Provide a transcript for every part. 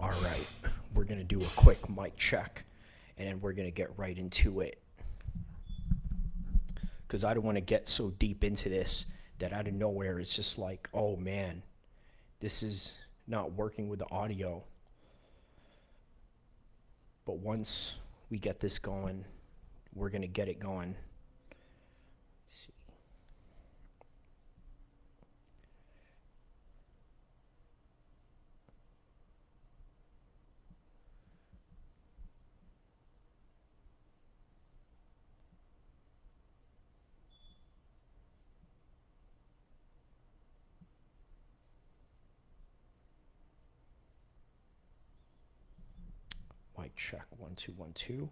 All right, we're going to do a quick mic check, and then we're going to get right into it. Because I don't want to get so deep into this that out of nowhere it's just like, oh man, this is not working with the audio. But once we get this going, we're going to get it going. Let's see. Mic check 1 2 1 2.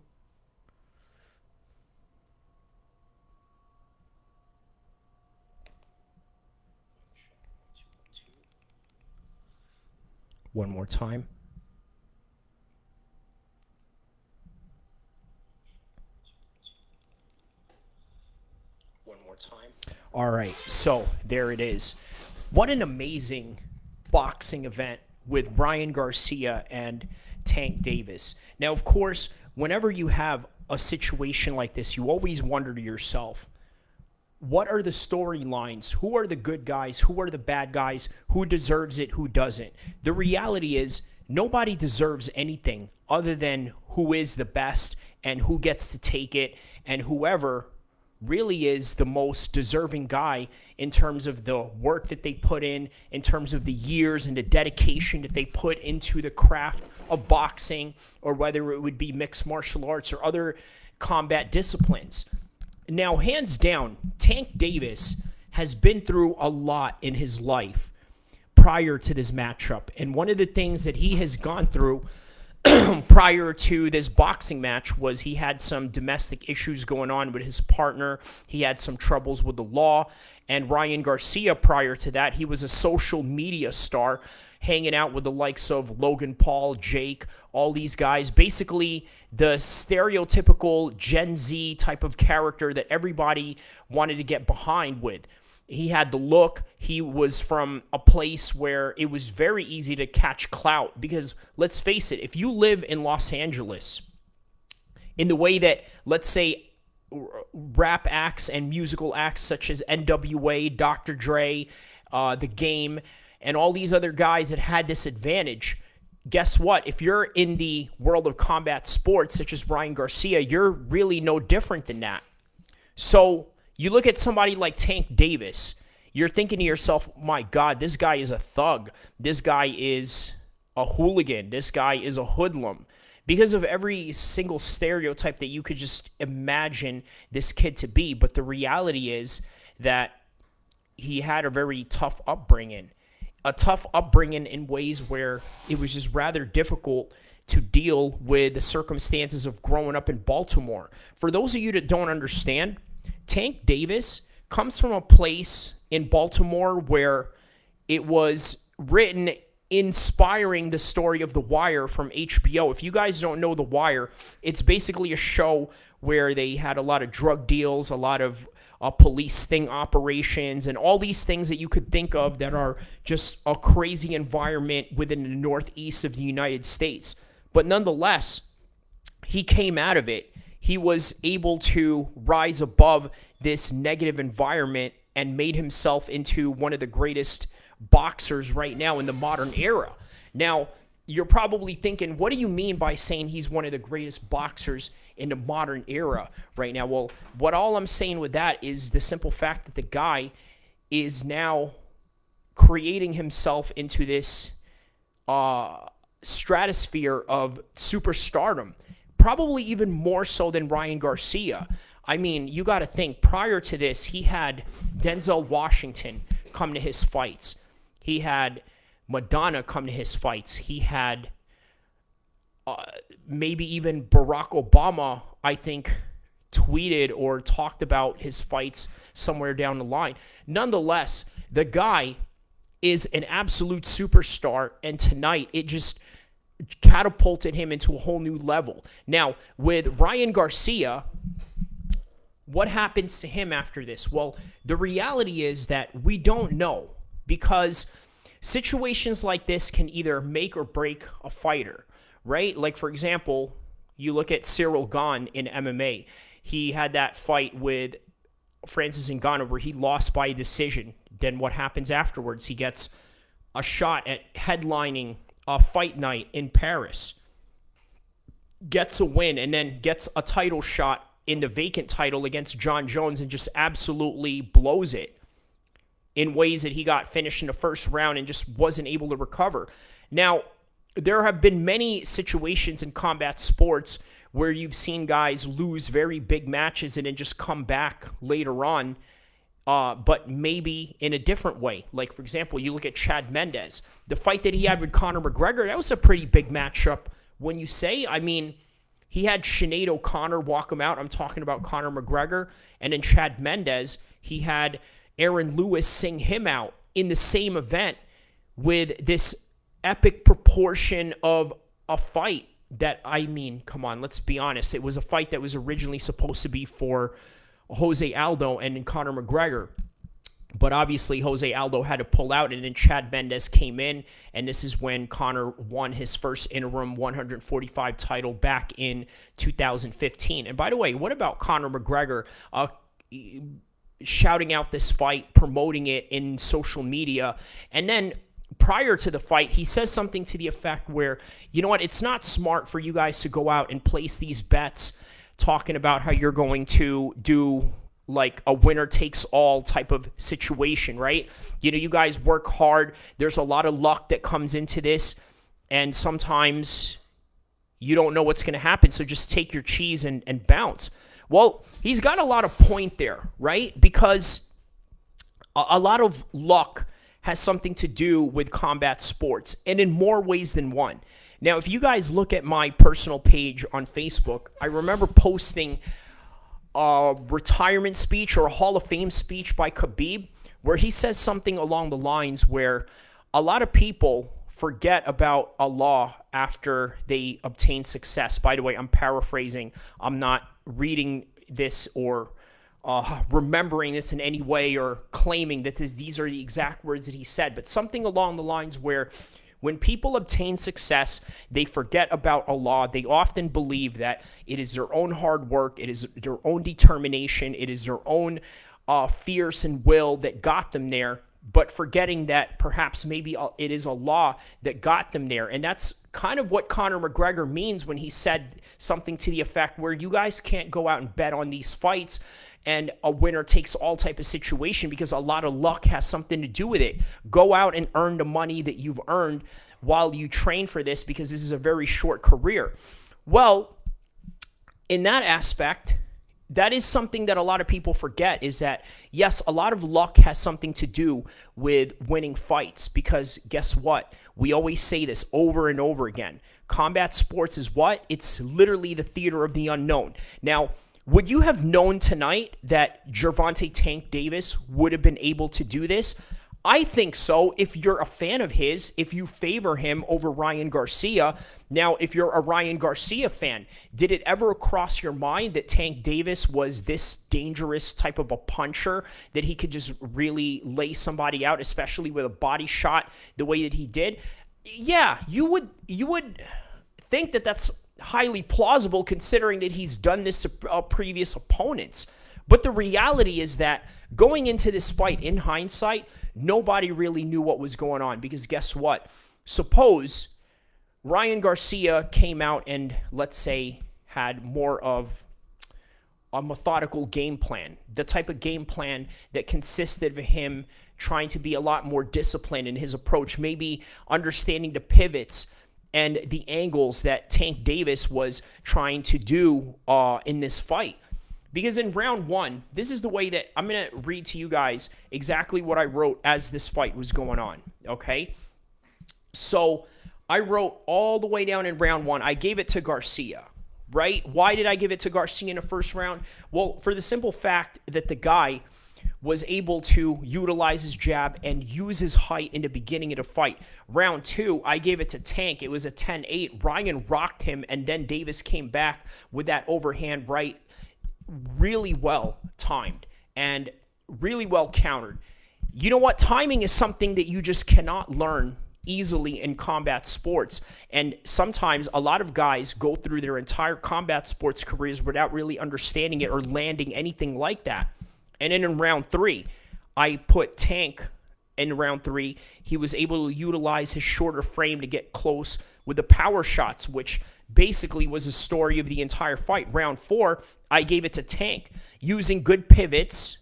One more time. One more time. All right, so there it is. What an amazing boxing event with Ryan Garcia and Tank Davis. Now, of course, whenever you have a situation like this, you always wonder to yourself, what are the storylines? Who are the good guys? Who are the bad guys? Who deserves it? Who doesn't? The reality is nobody deserves anything other than who is the best and who gets to take it, and whoever really is the most deserving guy in terms of the work that they put in terms of the years and the dedication that they put into the craft of boxing, or whether it would be mixed martial arts or other combat disciplines. Now, hands down, Tank Davis has been through a lot in his life prior to this matchup. And one of the things that he has gone through prior to this boxing match was he had some domestic issues going on with his partner. He had some troubles with the law. And Ryan Garcia, prior to that, he was a social media star, hanging out with the likes of Logan Paul, Jake, all these guys. Basically, the stereotypical Gen Z type of character that everybody wanted to get behind with. He had the look. He was from a place where it was very easy to catch clout, because let's face it, if you live in Los Angeles, in the way that, let's say, rap acts and musical acts such as NWA, Dr. Dre, The Game, and all these other guys that had this advantage, guess what? If you're in the world of combat sports, such as Ryan Garcia, you're really no different than that. So you look at somebody like Tank Davis, you're thinking to yourself, my God, this guy is a thug. This guy is a hooligan. This guy is a hoodlum. Because of every single stereotype that you could just imagine this kid to be. But the reality is that he had a very tough upbringing. A tough upbringing in ways where it was just rather difficult to deal with the circumstances of growing up in Baltimore. For those of you that don't understand, Tank Davis comes from a place in Baltimore where it was written inspiring the story of The Wire from HBO. If you guys don't know The Wire, it's basically a show where they had a lot of drug deals, a lot of police sting operations, and all these things that you could think of that are just a crazy environment within the northeast of the United States. But nonetheless, he came out of it. He was able to rise above this negative environment and made himself into one of the greatest boxers right now in the modern era. Now, you're probably thinking, what do you mean by saying he's one of the greatest boxers in the modern era right now? Well, what all I'm saying with that is the simple fact that the guy is now creating himself into this stratosphere of superstardom, probably even more so than Ryan Garcia. I mean, you got to think, prior to this, he had Denzel Washington come to his fights. He had Madonna come to his fights. He had maybe even Barack Obama, I think, tweeted or talked about his fights somewhere down the line. Nonetheless, the guy is an absolute superstar, and tonight it just catapulted him into a whole new level. Now, with Ryan Garcia, what happens to him after this? Well, the reality is that we don't know, because situations like this can either make or break a fighter, right? Like, for example, you look at Cyril Gane in MMA. He had that fight with Francis Ngannou where he lost by decision. Then what happens afterwards? He gets a shot at headlining a fight night in Paris, gets a win, and then gets a title shot in the vacant title against John Jones and just absolutely blows it in ways that he got finished in the first round and just wasn't able to recover. Now, there have been many situations in combat sports where you've seen guys lose very big matches and then just come back later on, but maybe in a different way. Like, for example, you look at Chad Mendes. The fight that he had with Conor McGregor, that was a pretty big matchup. When you say, I mean, he had Sinead O'Connor walk him out. I'm talking about Conor McGregor. And then Chad Mendes, he had Aaron Lewis sing him out in the same event with this epic proportion of a fight that, I mean, come on, let's be honest. It was a fight that was originally supposed to be for Jose Aldo and Conor McGregor. But obviously, Jose Aldo had to pull out, and then Chad Mendes came in, and this is when Conor won his first interim 145 title back in 2015. And by the way, what about Conor McGregor shouting out this fight, promoting it in social media, and then prior to the fight, he says something to the effect where, you know what, it's not smart for you guys to go out and place these bets talking about how you're going to do like a winner takes all type of situation, right? You know, you guys work hard. There's a lot of luck that comes into this, and sometimes you don't know what's going to happen, so just take your cheese and bounce. Well, he's got a lot of point there, right? Because a lot of luck has something to do with combat sports, and in more ways than one. Now, if you guys look at my personal page on Facebook, I remember posting a retirement speech or a Hall of Fame speech by Khabib, where he says something along the lines where a lot of people forget about Allah after they obtain success. By the way, I'm paraphrasing. I'm not reading this or remembering this in any way or claiming that these are the exact words that he said, but something along the lines where when people obtain success, they forget about Allah. They often believe that it is their own hard work, it is their own determination, it is their own fierce and will that got them there, but forgetting that perhaps maybe it is Allah that got them there. And that's kind of what Conor McGregor means when he said something to the effect where you guys can't go out and bet on these fights and a winner takes all type of situation because a lot of luck has something to do with it. Go out and earn the money that you've earned while you train for this because this is a very short career. Well, in that aspect, that is something that a lot of people forget is that, yes, a lot of luck has something to do with winning fights because guess what? We always say this over and over again. Combat sports is what? It's literally the theater of the unknown. Now, would you have known tonight that Gervonta Tank Davis would have been able to do this? I think so. If you're a fan of his, if you favor him over Ryan Garcia. Now, if you're a Ryan Garcia fan, did it ever cross your mind that Tank Davis was this dangerous type of a puncher that he could just really lay somebody out, especially with a body shot the way that he did? Yeah, you would think that that's highly plausible considering that he's done this to previous opponents. But the reality is that going into this fight in hindsight, nobody really knew what was going on because guess what? Suppose Ryan Garcia came out and, let's say, had more of a methodical game plan, the type of game plan that consisted of him trying to be a lot more disciplined in his approach, maybe understanding the pivots and the angles that Tank Davis was trying to do in this fight. Because in round one, this is the way that I'm going to read to you guys exactly what I wrote as this fight was going on, okay? So I wrote all the way down in round one. I gave it to Garcia, right? Why did I give it to Garcia in the first round? Well, for the simple fact that the guy was able to utilize his jab and use his height in the beginning of the fight. Round two, I gave it to Tank. It was a 10-8. Ryan rocked him, and then Davis came back with that overhand right, really well timed and really well countered. You know what? Timing is something that you just cannot learn easily in combat sports. And sometimes a lot of guys go through their entire combat sports careers without really understanding it or landing anything like that. And then in round 3, I put Tank in round 3. He was able to utilize his shorter frame to get close with the power shots, which basically was the story of the entire fight. Round 4, I gave it to Tank, using good pivots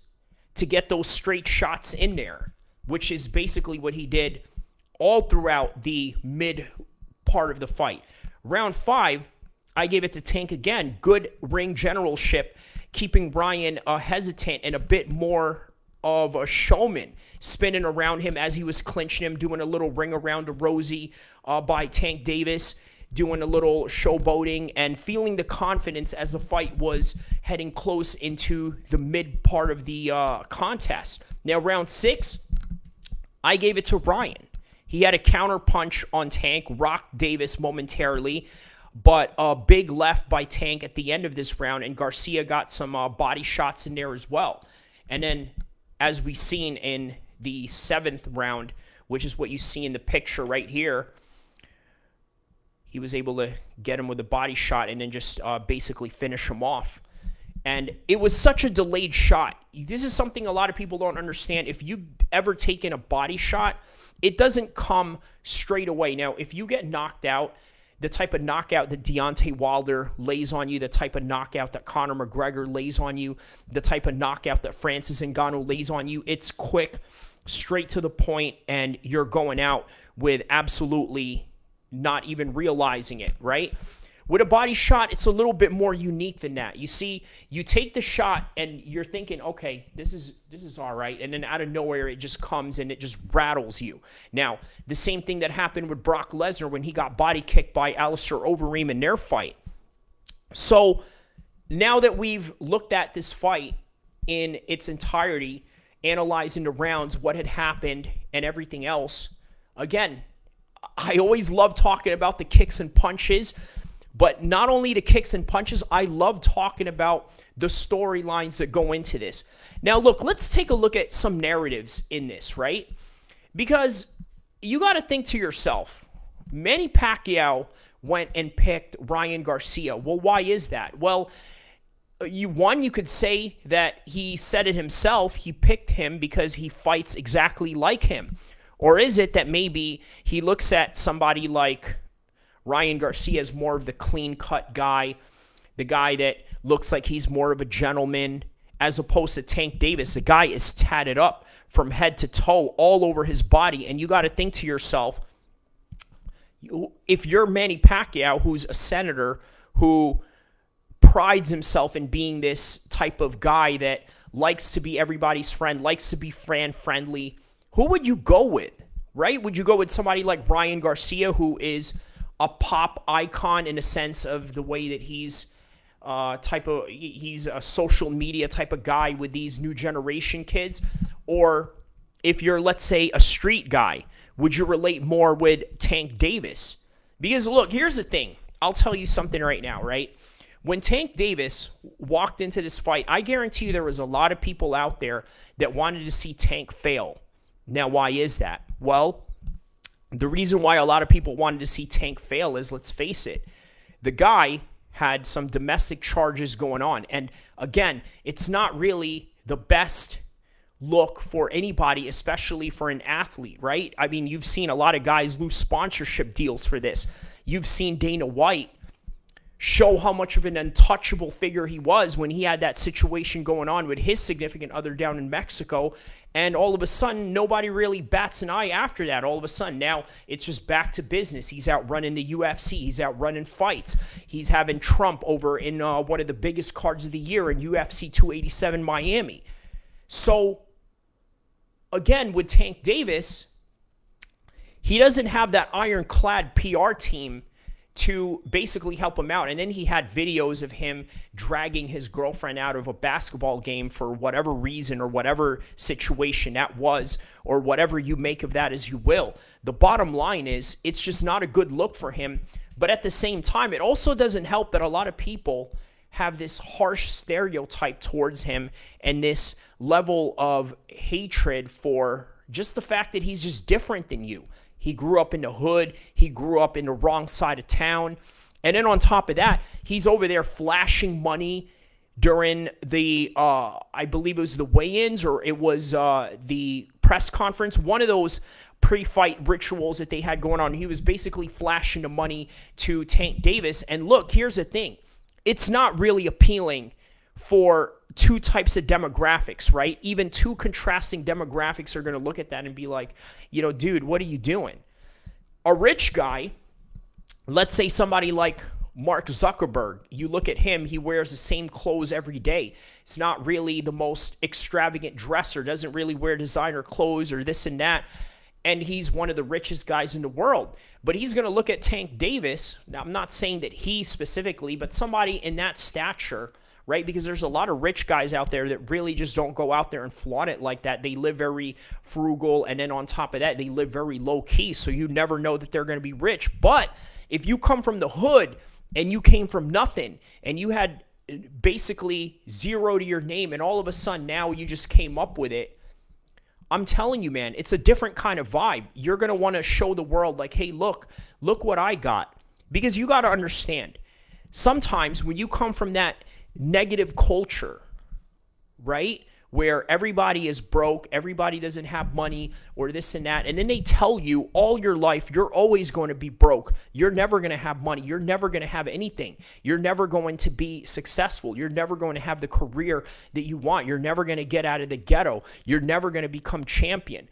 to get those straight shots in there, which is basically what he did all throughout the mid part of the fight. Round 5, I gave it to Tank again. Good ring generalship, keeping Ryan hesitant and a bit more of a showman, spinning around him as he was clinching him, doing a little ring around to Rosie by Tank Davis, doing a little showboating and feeling the confidence as the fight was heading close into the mid part of the contest. Now, round 6, I gave it to Ryan. He had a counter punch on Tank, rocked Davis momentarily, but a big left by Tank at the end of this round, and Garcia got some body shots in there as well. And then, as we seen in the 7th round, which is what you see in the picture right here, he was able to get him with a body shot and then just basically finish him off. And it was such a delayed shot. This is something a lot of people don't understand. If you've ever taken a body shot, it doesn't come straight away. Now, if you get knocked out, the type of knockout that Deontay Wilder lays on you, the type of knockout that Conor McGregor lays on you, the type of knockout that Francis Ngannou lays on you, it's quick, straight to the point, and you're going out with absolutely not even realizing it, right? With a body shot, it's a little bit more unique than that. You see, you take the shot and you're thinking, okay, this is all right. And then out of nowhere, it just comes and it just rattles you. Now, the same thing that happened with Brock Lesnar when he got body kicked by Alistair Overeem in their fight. So now that we've looked at this fight in its entirety, analyzing the rounds, what had happened and everything else, again, I always love talking about the kicks and punches. But not only the kicks and punches, I love talking about the storylines that go into this. Now, look, let's take a look at some narratives in this, right? Because you got to think to yourself, Manny Pacquiao went and picked Ryan Garcia. Well, why is that? Well, you could say that he said it himself. He picked him because he fights exactly like him. Or is it that maybe he looks at somebody like Ryan Garcia is more of the clean-cut guy, the guy that looks like he's more of a gentleman, as opposed to Tank Davis. The guy is tatted up from head to toe all over his body, and you got to think to yourself, if you're Manny Pacquiao, who's a senator, who prides himself in being this type of guy that likes to be everybody's friend, likes to be fan-friendly, who would you go with, right? Would you go with somebody like Ryan Garcia, who is a pop icon in a sense of the way that he's a social media type of guy with these new generation kids? Or if you're, let's say, a street guy, would you relate more with Tank Davis? Because look, here's the thing. I'll tell you something right now, right? When Tank Davis walked into this fight, I guarantee you there was a lot of people out there that wanted to see Tank fail. Now, why is that? Well, the reason why a lot of people wanted to see Tank fail is, let's face it, the guy had some domestic charges going on. And again, it's not really the best look for anybody, especially for an athlete, right? I mean, you've seen a lot of guys lose sponsorship deals for this. You've seen Dana White show how much of an untouchable figure he was when he had that situation going on with his significant other down in Mexico. And all of a sudden, nobody really bats an eye after that. All of a sudden, now it's just back to business. He's out running the UFC. He's out running fights. He's having Trump over in one of the biggest cards of the year in UFC 287 Miami. So, again, with Tank Davis, he doesn't have that ironclad PR team to basically help him out. And then he had videos of him dragging his girlfriend out of a basketball game for whatever reason or whatever situation that was, or whatever you make of that as you will. The bottom line is, it's just not a good look for him. But at the same time, it also doesn't help that a lot of people have this harsh stereotype towards him and this level of hatred for just the fact that he's just different than you. He grew up in the hood. He grew up in the wrong side of town. And then on top of that, he's over there flashing money during the, I believe it was the weigh-ins or it was the press conference. One of those pre-fight rituals that they had going on. He was basically flashing the money to Tank Davis. And look, here's the thing. It's not really appealing for two types of demographics, right? Even two contrasting demographics are going to look at that and be like, you know, dude, what are you doing? A rich guy, let's say somebody like Mark Zuckerberg, you look at him, he wears the same clothes every day. It's not really the most extravagant dresser, doesn't really wear designer clothes or this and that. And he's one of the richest guys in the world. But he's going to look at Tank Davis. Now, I'm not saying that he specifically, but somebody in that stature, right? Because there's a lot of rich guys out there that really just don't go out there and flaunt it like that. They live very frugal, and then on top of that, they live very low-key, so you never know that they're going to be rich. But if you come from the hood and you came from nothing, and you had basically zero to your name, and all of a sudden now you just came up with it, I'm telling you, man, it's a different kind of vibe. You're going to want to show the world like, hey, look what I got. Because you got to understand, sometimes when you come from that negative culture, right, where everybody is broke, everybody doesn't have money or this and that, and then they tell you all your life you're always going to be broke. You're never going to have money. You're never going to have anything. You're never going to be successful. You're never going to have the career that you want. You're never going to get out of the ghetto. You're never going to become champion.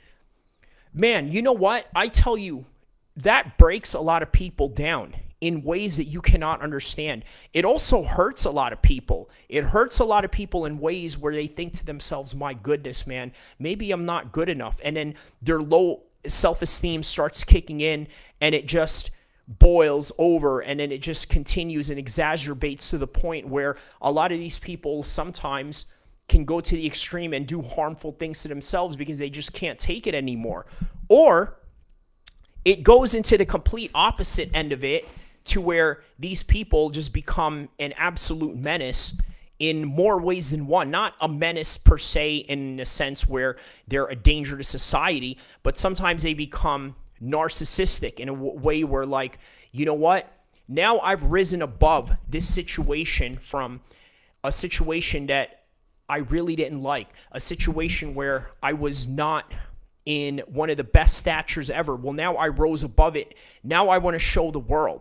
Man, you know what? I tell you, that breaks a lot of people down in ways that you cannot understand. It also hurts a lot of people. It hurts a lot of people in ways where they think to themselves, my goodness, man, maybe I'm not good enough. And then their low self-esteem starts kicking in, and it just boils over, and then it just continues and exacerbates to the point where a lot of these people sometimes can go to the extreme and do harmful things to themselves because they just can't take it anymore. Or it goes into the complete opposite end of it, to where these people just become an absolute menace in more ways than one. Not a menace per se in a sense where they're a danger to society, but sometimes they become narcissistic in a way where, like, you know what? Now I've risen above this situation from a situation that I really didn't like, a situation where I was not in one of the best statures ever. Well, now I rose above it. Now I want to show the world.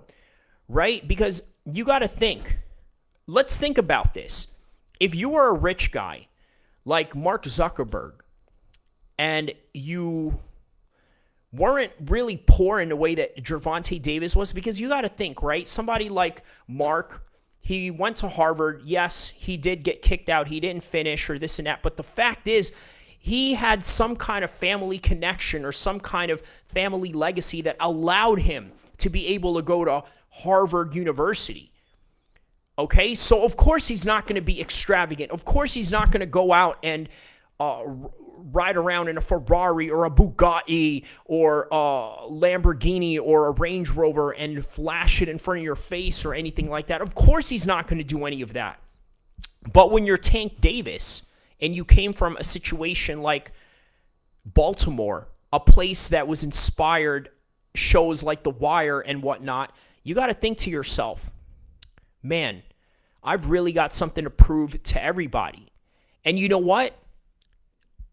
Right? Because you got to think. Let's think about this. If you were a rich guy like Mark Zuckerberg and you weren't really poor in the way that Gervonta Davis was, because you got to think, right? Somebody like Mark, he went to Harvard. Yes, he did get kicked out. He didn't finish or this and that. But the fact is, he had some kind of family connection or some kind of family legacy that allowed him to be able to go to Harvard University. Okay, so of course he's not going to be extravagant. Of course he's not going to go out and ride around in a Ferrari or a Bugatti or a Lamborghini or a Range Rover and flash it in front of your face or anything like that. Of course he's not going to do any of that. But when you're Tank Davis and you came from a situation like Baltimore, a place that was inspired shows like The Wire and whatnot, you got to think to yourself, man, I've really got something to prove to everybody. And you know what?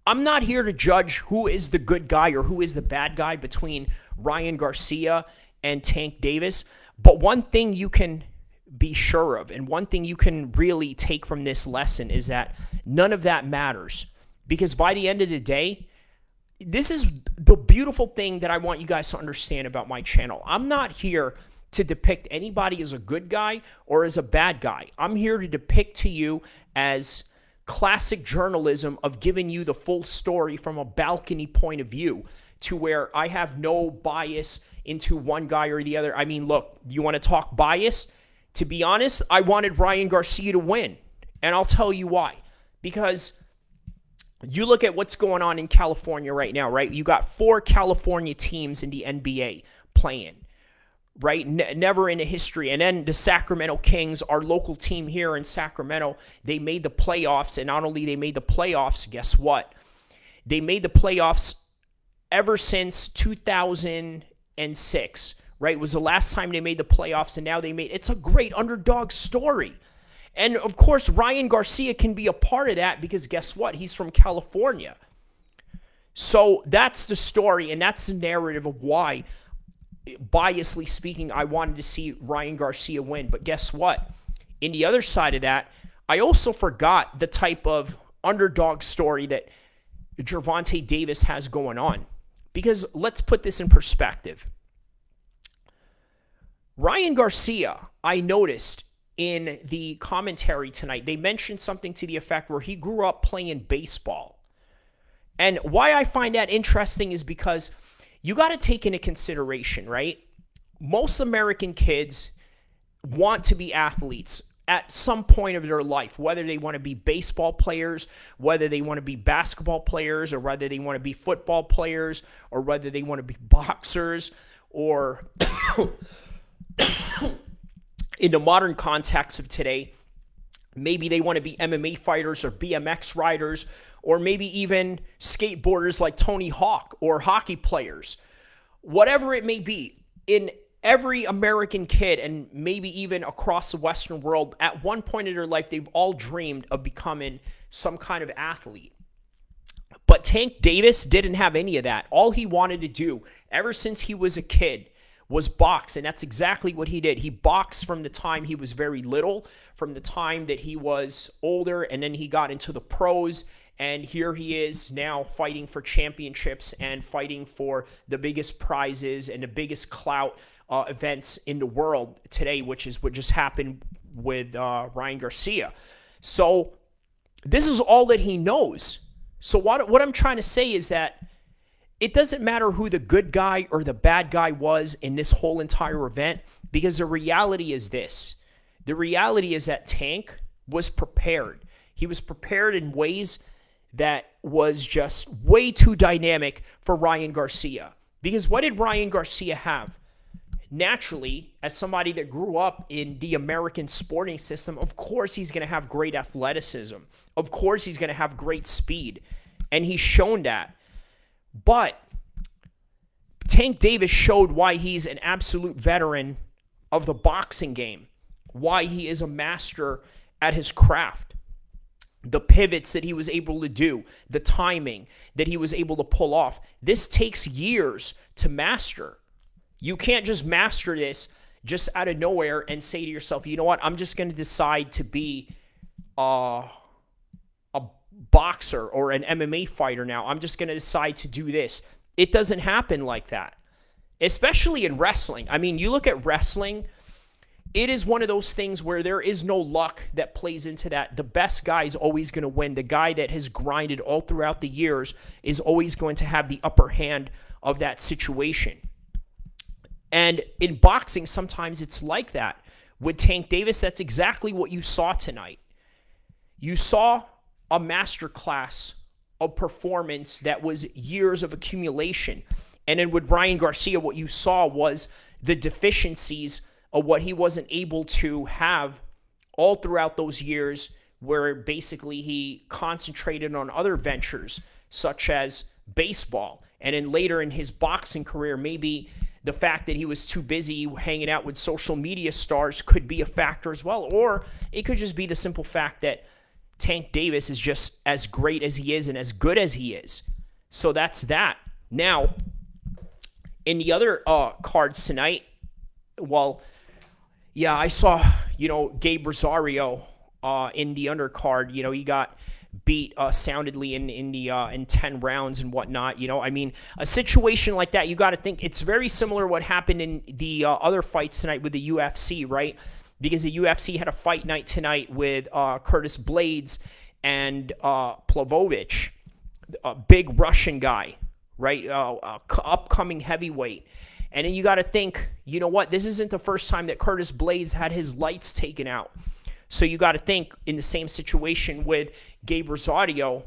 I'm not here to judge who is the good guy or who is the bad guy between Ryan Garcia and Tank Davis. But one thing you can be sure of, and one thing you can really take from this lesson, is that none of that matters. Because by the end of the day, this is the beautiful thing that I want you guys to understand about my channel. I'm not here to depict anybody as a good guy or as a bad guy. I'm here to depict to you as classic journalism of giving you the full story from a balcony point of view, to where I have no bias into one guy or the other. I mean, look, you want to talk bias? To be honest, I wanted Ryan Garcia to win, and I'll tell you why. Because you look at what's going on in California right now, right? You got 4 California teams in the NBA playing. right? Never in history. And then the Sacramento Kings, our local team here in Sacramento, they made the playoffs. And not only they made the playoffs, guess what? They made the playoffs ever since 2006, right? It was the last time they made the playoffs, and now it's a great underdog story. And of course, Ryan Garcia can be a part of that because guess what? He's from California. So that's the story, and that's the narrative of why, biasly speaking, I wanted to see Ryan Garcia win. But guess what? In the other side of that, I also forgot the type of underdog story that Gervonta Davis has going on. Because let's put this in perspective. Ryan Garcia, I noticed in the commentary tonight, they mentioned something to the effect where he grew up playing baseball. And why I find that interesting is because you got to take into consideration, right? Most American kids want to be athletes at some point of their life, whether they want to be baseball players, whether they want to be basketball players, or whether they want to be football players, or whether they want to be boxers, or in the modern context of today, maybe they want to be MMA fighters or BMX riders, or maybe even skateboarders like Tony Hawk or hockey players. Whatever it may be, in every American kid, and maybe even across the Western world, at one point in their life, they've all dreamed of becoming some kind of athlete. But Tank Davis didn't have any of that. All he wanted to do, ever since he was a kid, was box, and that's exactly what he did. He boxed from the time he was very little, from the time that he was older, and then he got into the pros, and here he is now fighting for championships and fighting for the biggest prizes and the biggest clout events in the world today, which is what just happened with Ryan Garcia. So this is all that he knows. So what I'm trying to say is that it doesn't matter who the good guy or the bad guy was in this whole entire event, because the reality is this. The reality is that Tank was prepared. He was prepared in ways that was just way too dynamic for Ryan Garcia. Because what did Ryan Garcia have? Naturally, as somebody that grew up in the American sporting system, of course he's going to have great athleticism. Of course he's going to have great speed. And he's shown that. But Tank Davis showed why he's an absolute veteran of the boxing game, why he is a master at his craft. The pivots that he was able to do, the timing that he was able to pull off. This takes years to master. You can't just master this just out of nowhere and say to yourself, you know what, I'm just going to decide to be a boxer or an MMA fighter now. I'm just going to decide to do this. It doesn't happen like that, especially in wrestling. I mean, you look at wrestling, it is one of those things where there is no luck that plays into that. The best guy is always going to win. The guy that has grinded all throughout the years is always going to have the upper hand of that situation. And in boxing, sometimes it's like that. With Tank Davis, that's exactly what you saw tonight. You saw a masterclass of performance that was years of accumulation. And then with Ryan Garcia, what you saw was the deficiencies of what he wasn't able to have all throughout those years, where basically he concentrated on other ventures such as baseball. And then later in his boxing career, maybe the fact that he was too busy hanging out with social media stars could be a factor as well. Or it could just be the simple fact that Tank Davis is just as great as he is and as good as he is. So that's that. Now, in the other cards tonight, well, yeah, I saw, Gabe Rosario in the undercard. He got beat soundedly in 10 rounds and whatnot. I mean, a situation like that, you got to think it's very similar to what happened in the other fights tonight with the UFC, right? Because the UFC had a fight night tonight with Curtis Blades and Plavovich, a big Russian guy, right? Upcoming heavyweight. And then you got to think, you know what? This isn't the first time that Curtis Blades had his lights taken out. So you got to think in the same situation with Gabe Rosario,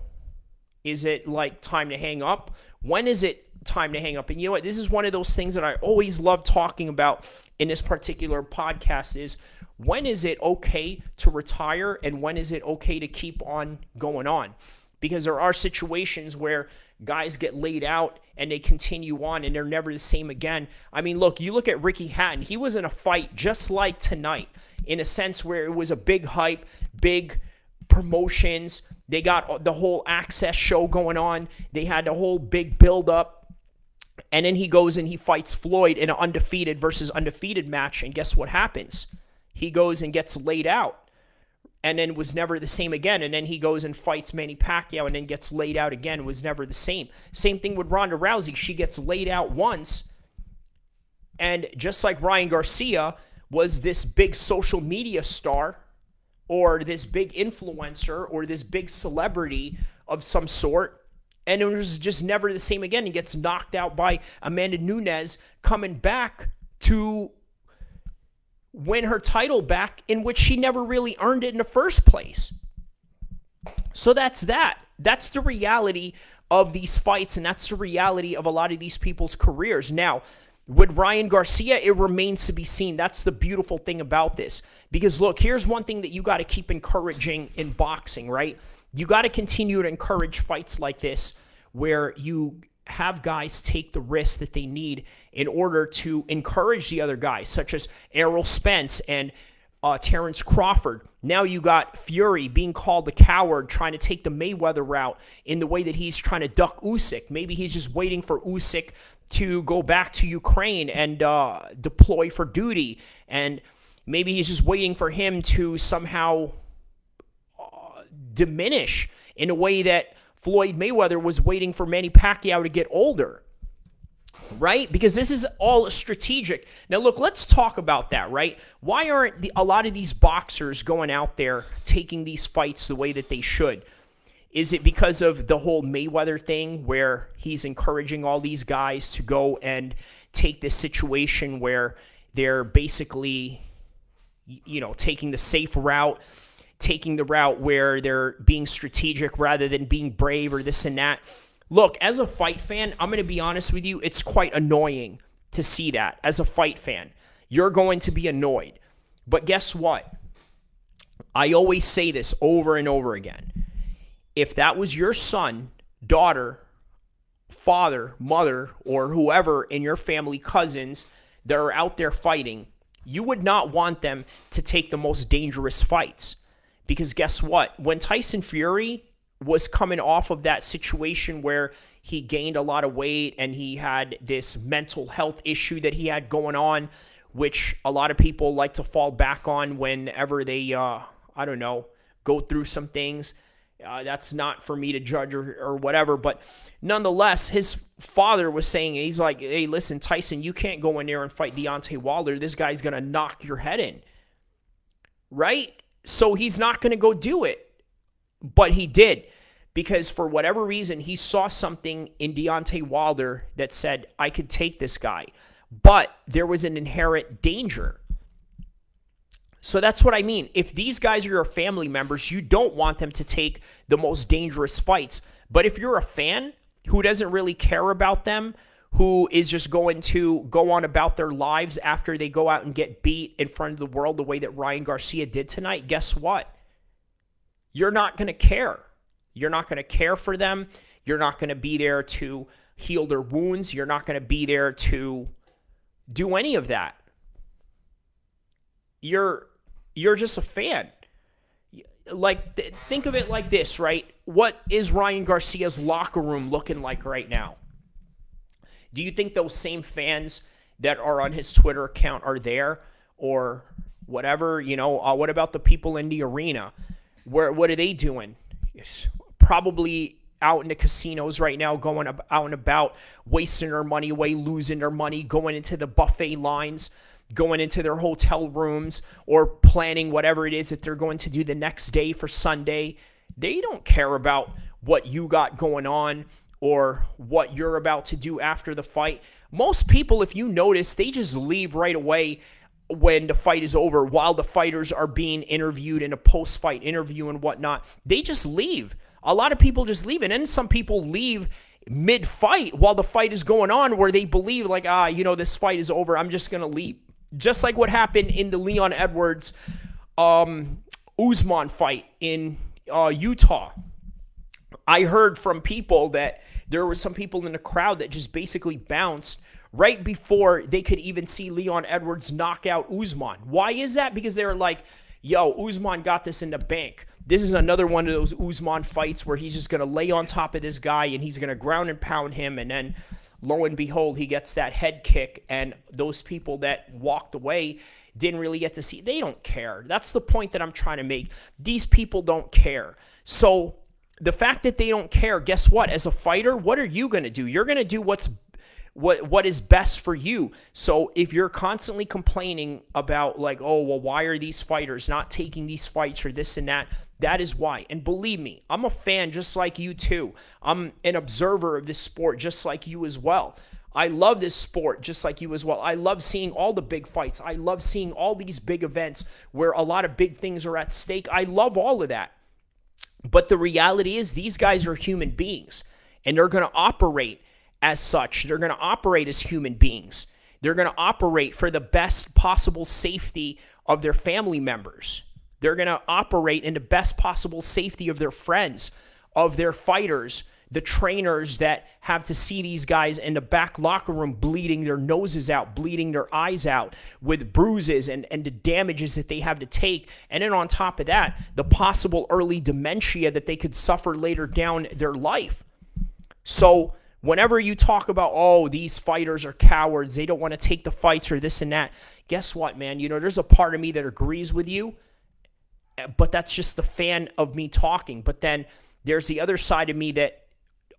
is it like time to hang up? When is it time to hang up. And you know what? This is one of those things that I always love talking about in this particular podcast is, when is it okay to retire and when is it okay to keep on going on? Because there are situations where guys get laid out and they continue on and they're never the same again. I mean, look, you look at Ricky Hatton. He was in a fight just like tonight, in a sense where it was a big hype, big promotions. They got the whole Access show going on. They had the whole big build-up. And then he goes and he fights Floyd in an undefeated versus undefeated match. And guess what happens? He goes and gets laid out. And then was never the same again. And then he goes and fights Manny Pacquiao and then gets laid out again. Was never the same. Same thing with Ronda Rousey. She gets laid out once. And just like Ryan Garcia was this big social media star or this big influencer or this big celebrity of some sort, and it was just never the same again. He gets knocked out by Amanda Nunes, coming back to win her title back, in which she never really earned it in the first place. So that's that. That's the reality of these fights, and that's the reality of a lot of these people's careers. Now, with Ryan Garcia, it remains to be seen. That's the beautiful thing about this. Because, look, here's one thing that you got to keep encouraging in boxing, right? You got to continue to encourage fights like this where you have guys take the risks that they need in order to encourage the other guys, such as Errol Spence and Terrence Crawford. Now you got Fury being called the coward, trying to take the Mayweather route in the way that he's trying to duck Usyk. Maybe he's just waiting for Usyk to go back to Ukraine and deploy for duty. And maybe he's just waiting for him to somehow diminish in a way that Floyd Mayweather was waiting for Manny Pacquiao to get older, right? Because this is all strategic. Now, look, let's talk about that, right? Why aren't a lot of these boxers going out there taking these fights the way that they should? Is it because of the whole Mayweather thing where he's encouraging all these guys to go and take this situation where they're basically, you know, taking the safe route, taking the route where they're being strategic rather than being brave or this and that? Look, as a fight fan, I'm going to be honest with you, it's quite annoying to see that. As a fight fan, you're going to be annoyed. But guess what? I always say this over and over again. If that was your son, daughter, father, mother, or whoever in your family, cousins that are out there fighting, you would not want them to take the most dangerous fights. Because guess what? When Tyson Fury was coming off of that situation where he gained a lot of weight and he had this mental health issue that he had going on, which a lot of people like to fall back on whenever they, I don't know, go through some things. That's not for me to judge or whatever. But nonetheless, his father was saying, he's like, hey, listen, Tyson, you can't go in there and fight Deontay Wilder. This guy's going to knock your head in. Right? So he's not going to go do it. But he did. Because for whatever reason, he saw something in Deontay Wilder that said, I could take this guy. But there was an inherent danger. So that's what I mean. If these guys are your family members, you don't want them to take the most dangerous fights. But if you're a fan who doesn't really care about them, who is just going to go on about their lives after they go out and get beat in front of the world the way that Ryan Garcia did tonight, guess what? You're not going to care. You're not going to care for them. You're not going to be there to heal their wounds. You're not going to be there to do any of that. You're just a fan. Like, think of it like this, right? What is Ryan Garcia's locker room looking like right now? Do you think those same fans that are on his Twitter account are there or whatever? You know, what about the people in the arena? What are they doing? Probably out in the casinos right now, going out and about, wasting their money away, losing their money, going into the buffet lines, going into their hotel rooms, or planning whatever it is that they're going to do the next day for Sunday. They don't care about what you got going on or what you're about to do after the fight. Most people, if you notice, they just leave right away when the fight is over, while the fighters are being interviewed in a post-fight interview and whatnot. They just leave. A lot of people just leave. And then some people leave mid-fight while the fight is going on, where they believe like, this fight is over, I'm just going to leave. Just like what happened in the Leon Edwards Usman fight in Utah. I heard from people that there were some people in the crowd that just basically bounced right before they could even see Leon Edwards knock out Usman. Why is that? Because they were like, yo, Usman got this in the bank. This is another one of those Usman fights where he's just going to lay on top of this guy and he's going to ground and pound him, and then lo and behold, he gets that head kick, and those people that walked away didn't really get to see. They don't care. That's the point that I'm trying to make. These people don't care. So the fact that they don't care, guess what? As a fighter, what are you going to do? You're going to do what is best for you. So if you're constantly complaining about like, oh, well, why are these fighters not taking these fights or this and that? That is why. And believe me, I'm a fan just like you too. I'm an observer of this sport just like you as well. I love this sport just like you as well. I love seeing all the big fights. I love seeing all these big events where a lot of big things are at stake. I love all of that. But the reality is these guys are human beings, and they're going to operate as such. They're going to operate as human beings. They're going to operate for the best possible safety of their family members. They're going to operate in the best possible safety of their friends, of their fighters, the trainers that have to see these guys in the back locker room bleeding their noses out, bleeding their eyes out with bruises and the damages that they have to take. And then on top of that, the possible early dementia that they could suffer later down their life. So whenever you talk about, oh, these fighters are cowards, they don't want to take the fights or this and that, guess what, man? There's a part of me that agrees with you, but that's just the fan of me talking. But then there's the other side of me that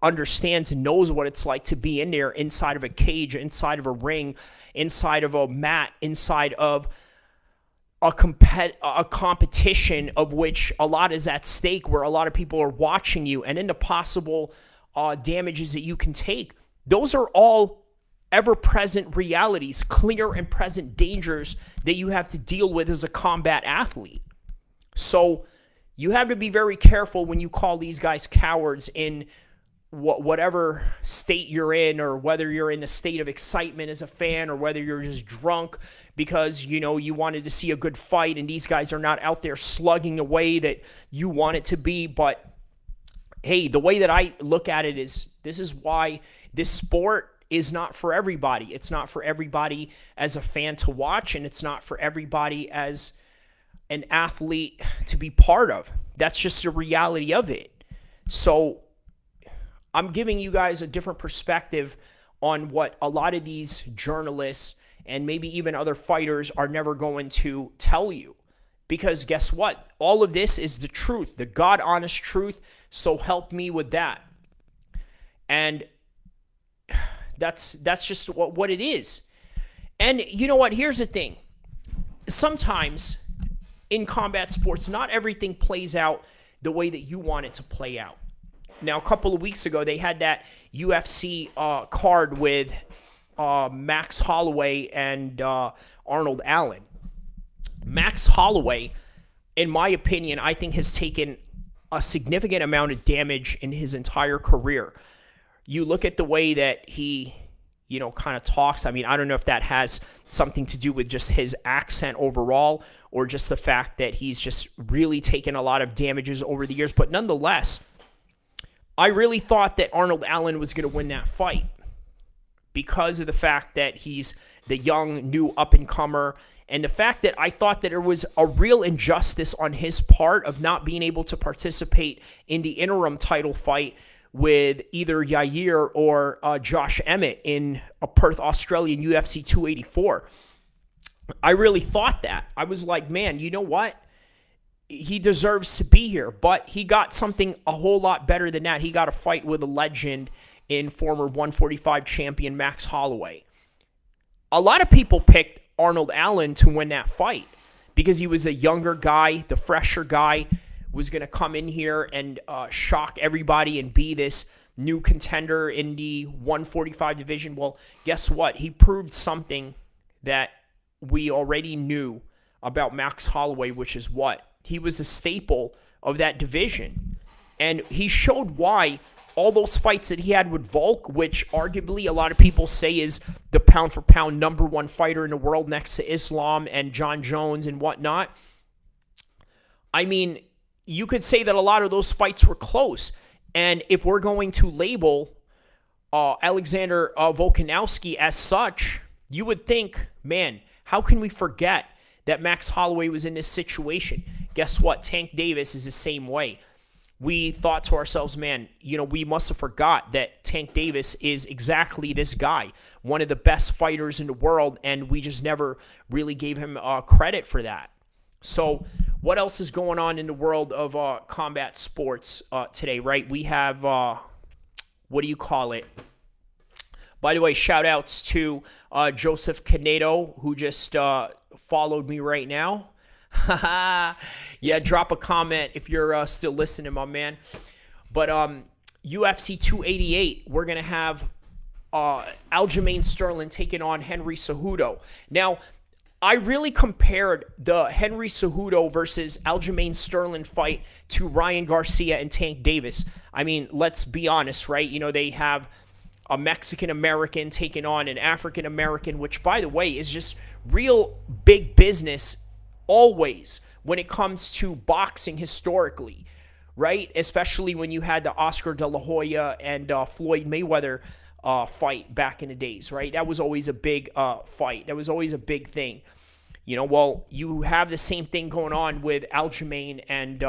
understands and knows what it's like to be in there, inside of a cage, inside of a ring, inside of a mat, inside of a competition of which a lot is at stake, where a lot of people are watching you, and then the possible damages that you can take. Those are all ever-present realities, clear and present dangers that you have to deal with as a combat athlete. So you have to be very careful when you call these guys cowards in whatever state you're in, or whether you're in a state of excitement as a fan, or whether you're just drunk because, you wanted to see a good fight and these guys are not out there slugging the way that you want it to be. But hey, the way that I look at it is, this is why this sport is not for everybody. It's not for everybody as a fan to watch, and it's not for everybody as an athlete to be part of. That's just the reality of it. So I'm giving you guys a different perspective on what a lot of these journalists and maybe even other fighters are never going to tell you. Because guess what? All of this is the truth, the God-honest truth, so help me with that. And that's just what it is. And you know what? Here's the thing. Sometimes in combat sports, not everything plays out the way that you want it to play out. Now, a couple of weeks ago, they had that UFC card with Max Holloway and Arnold Allen. Max Holloway, in my opinion, I think has taken a significant amount of damage in his entire career. You look at the way that he, kind of talks. I mean, I don't know if that has something to do with just his accent overall, or just the fact that he's just really taken a lot of damages over the years. But nonetheless, I really thought that Arnold Allen was going to win that fight because of the fact that he's the young, new up-and-comer, and the fact that I thought that there was a real injustice on his part of not being able to participate in the interim title fight with either Yair or Josh Emmett in Perth, Australia, in UFC 284. I really thought that. I was like, man, you know what? He deserves to be here, but he got something a whole lot better than that. He got a fight with a legend in former 145 champion Max Holloway. A lot of people picked Arnold Allen to win that fight because he was a younger guy, the fresher guy, was going to come in here and shock everybody and be this new contender in the 145 division. Well, guess what? He proved something that we already knew about Max Holloway, which is what? He was a staple of that division. And he showed why all those fights that he had with Volk, which arguably a lot of people say is the pound-for-pound #1 fighter in the world next to Islam and John Jones and whatnot. I mean, you could say that a lot of those fights were close. And if we're going to label Alexander Volkanovski as such, you would think, man, how can we forget that Max Holloway was in this situation? Guess what? Tank Davis is the same way. We thought to ourselves, man, we must have forgot that Tank Davis is exactly this guy, one of the best fighters in the world, and we just never really gave him credit for that. So what else is going on in the world of combat sports today, right? We have, what do you call it? By the way, shout-outs to Joseph Canedo, who just followed me right now. Yeah, drop a comment if you're still listening, my man. But UFC 288, we're going to have Aljamain Sterling taking on Henry Cejudo. Now, I really compared the Henry Cejudo versus Aljamain Sterling fight to Ryan Garcia and Tank Davis. I mean, let's be honest, right? They have a Mexican-American taking on an African-American, which, by the way, is just real big business always when it comes to boxing historically, right? Especially when you had the Oscar De La Hoya and Floyd Mayweather fight back in the days, right? That was always a big fight. That was always a big thing. Well, you have the same thing going on with Aljamain and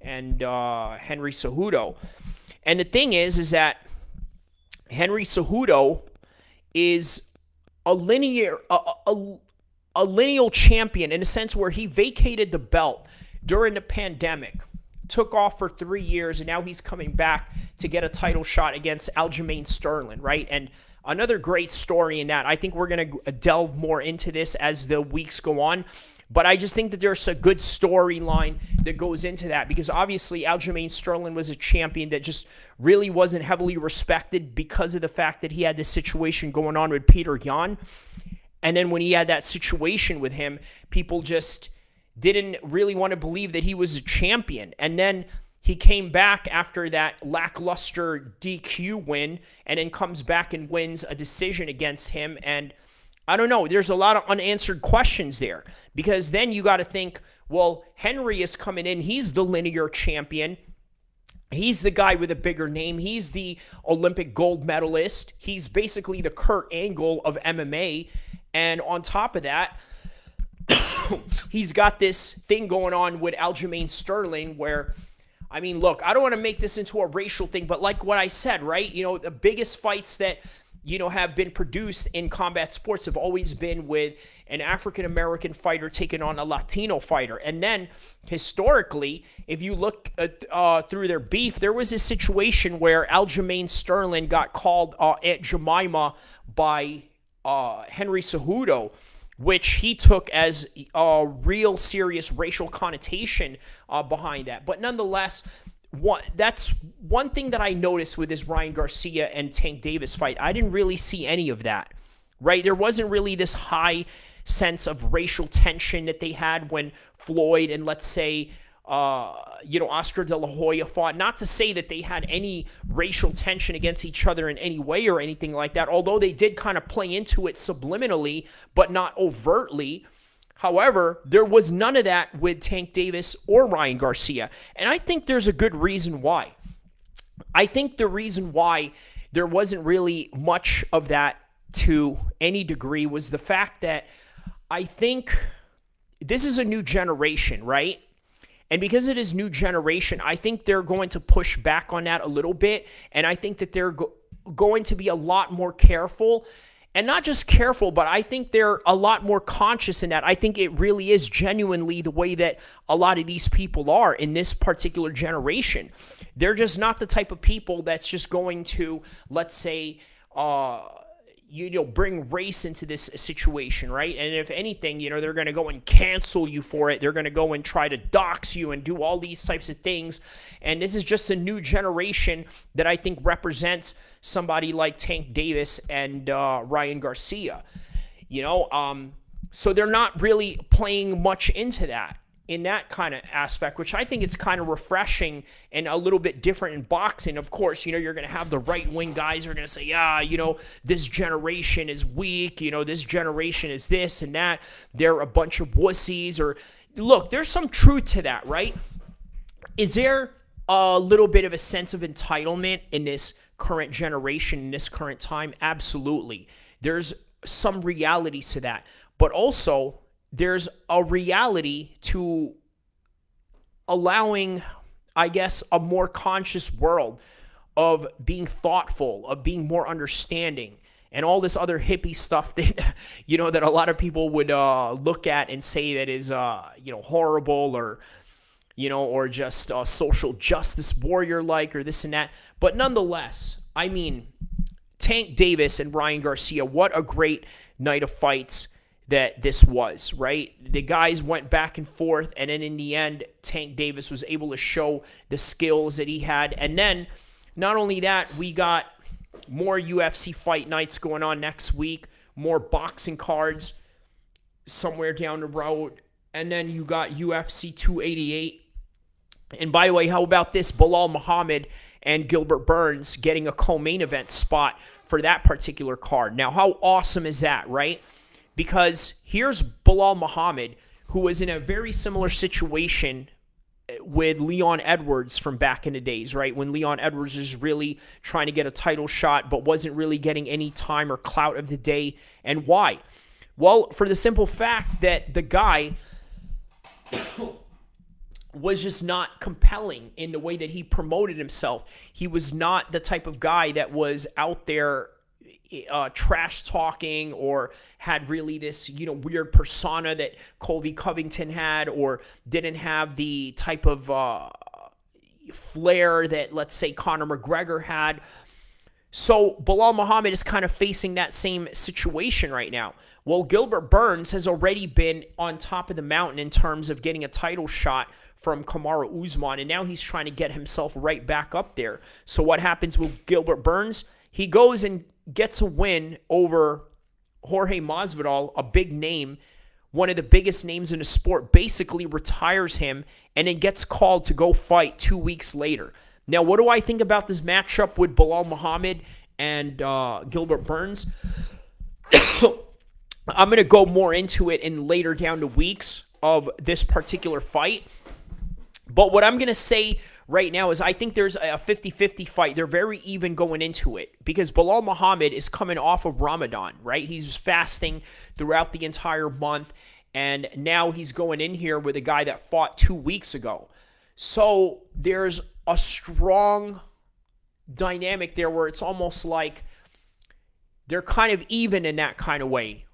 Henry Cejudo. And the thing is that Henry Cejudo is a lineal champion in a sense where he vacated the belt during the pandemic, took off for 3 years, and now he's coming back to get a title shot against Aljamain Sterling, right? And another great story in that. I think we're going to delve more into this as the weeks go on, but I just think that there's a good storyline that goes into that because obviously Aljamain Sterling was a champion that just really wasn't heavily respected because of the fact that he had this situation going on with Peter Yan. And then when he had that situation with him, people just didn't really want to believe that he was a champion. And then he came back after that lackluster DQ win and then comes back and wins a decision against him. And I don't know, there's a lot of unanswered questions there because then you got to think, well, Henry is coming in. He's the linear champion. He's the guy with a bigger name. He's the Olympic gold medalist. He's basically the Kurt Angle of MMA. And on top of that, he's got this thing going on with Aljamain Sterling where, I mean, look, I don't want to make this into a racial thing, but like what I said, right? The biggest fights that, have been produced in combat sports have always been with an African-American fighter taking on a Latino fighter. And then, historically, if you look at, through their beef, there was a situation where Aljamain Sterling got called Aunt Jemima by Henry Cejudo, which he took as a real serious racial connotation behind that. But nonetheless, that's one thing that I noticed with this Ryan Garcia and Tank Davis fight. I didn't really see any of that, right? There wasn't really this high sense of racial tension that they had when Floyd and, let's say, Oscar De La Hoya fought. Not to say that they had any racial tension against each other in any way or anything like that, although they did kind of play into it subliminally, but not overtly. However, there was none of that with Tank Davis or Ryan Garcia, and I think there's a good reason why. I think the reason why there wasn't really much of that to any degree was the fact that I think this is a new generation, right? And because it is new generation, I think they're going to push back on that a little bit. And I think that they're going to be a lot more careful. And not just careful, but I think they're a lot more conscious in that. I think it really is genuinely the way that a lot of these people are in this particular generation. They're just not the type of people that's just going to, let's say, bring race into this situation, right? And if anything, they're going to go and cancel you for it. They're going to go and try to dox you and do all these types of things. And this is just a new generation that I think represents somebody like Tank Davis and Ryan Garcia. So they're not really playing much into that. in that kind of aspect, which I think is kind of refreshing and a little bit different in boxing. Of course, you're going to have the right-wing guys who are going to say, yeah, this generation is weak, this generation is this and that. They're a bunch of wussies. Or look, there's some truth to that, right? Is there a little bit of a sense of entitlement in this current generation, in this current time? Absolutely. There's some reality to that. But also, there's a reality to allowing, I guess, a more conscious world of being thoughtful, of being more understanding, and all this other hippie stuff that, that a lot of people would look at and say that is, horrible or just social justice warrior-like or this and that. But nonetheless, I mean, Tank Davis and Ryan Garcia, what a great night of fights that this was, right? The guys went back and forth, and then in the end, Tank Davis was able to show the skills that he had. And then, not only that, we got more UFC fight nights going on next week, more boxing cards somewhere down the road, and then you got UFC 288. And by the way, how about this? Bilal Muhammad and Gilbert Burns getting a co-main event spot for that particular card. Now, how awesome is that, right? Because here's Bilal Muhammad, who was in a very similar situation with Leon Edwards from back in the days, right? When Leon Edwards was really trying to get a title shot, but wasn't really getting any time or clout of the day. And why? Well, for the simple fact that the guy was just not compelling in the way that he promoted himself. He was not the type of guy that was out there trash talking or had really this weird persona that Colby Covington had, or didn't have the type of flair that, let's say, Conor McGregor had. So Bilal Muhammad is kind of facing that same situation right now. Well, Gilbert Burns has already been on top of the mountain in terms of getting a title shot from Kamaru Usman, and now he's trying to get himself right back up there. So what happens with Gilbert Burns? He goes and gets a win over Jorge Masvidal, a big name, one of the biggest names in the sport, basically retires him, and then gets called to go fight 2 weeks later. Now, what do I think about this matchup with Bilal Muhammad and Gilbert Burns? I'm going to go more into it in later down the weeks of this particular fight. But what I'm going to say right now is I think there's a 50-50 fight. They're very even going into it because Bilal Muhammad is coming off of Ramadan, right? He's fasting throughout the entire month, and now he's going in here with a guy that fought 2 weeks ago. So there's a strong dynamic there where it's almost like they're kind of even in that kind of way,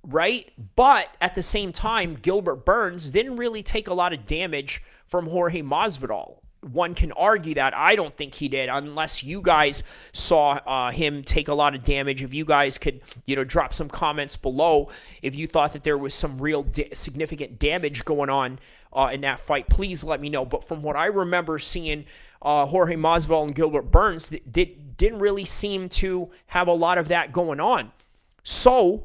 right? But at the same time, Gilbert Burns didn't really take a lot of damage from Jorge Masvidal. One can argue that. I don't think he did, unless you guys saw him take a lot of damage. If you guys could, drop some comments below if you thought that there was some real significant damage going on in that fight, please let me know. But from what I remember seeing, Jorge Masvidal and Gilbert Burns didn't really seem to have a lot of that going on. So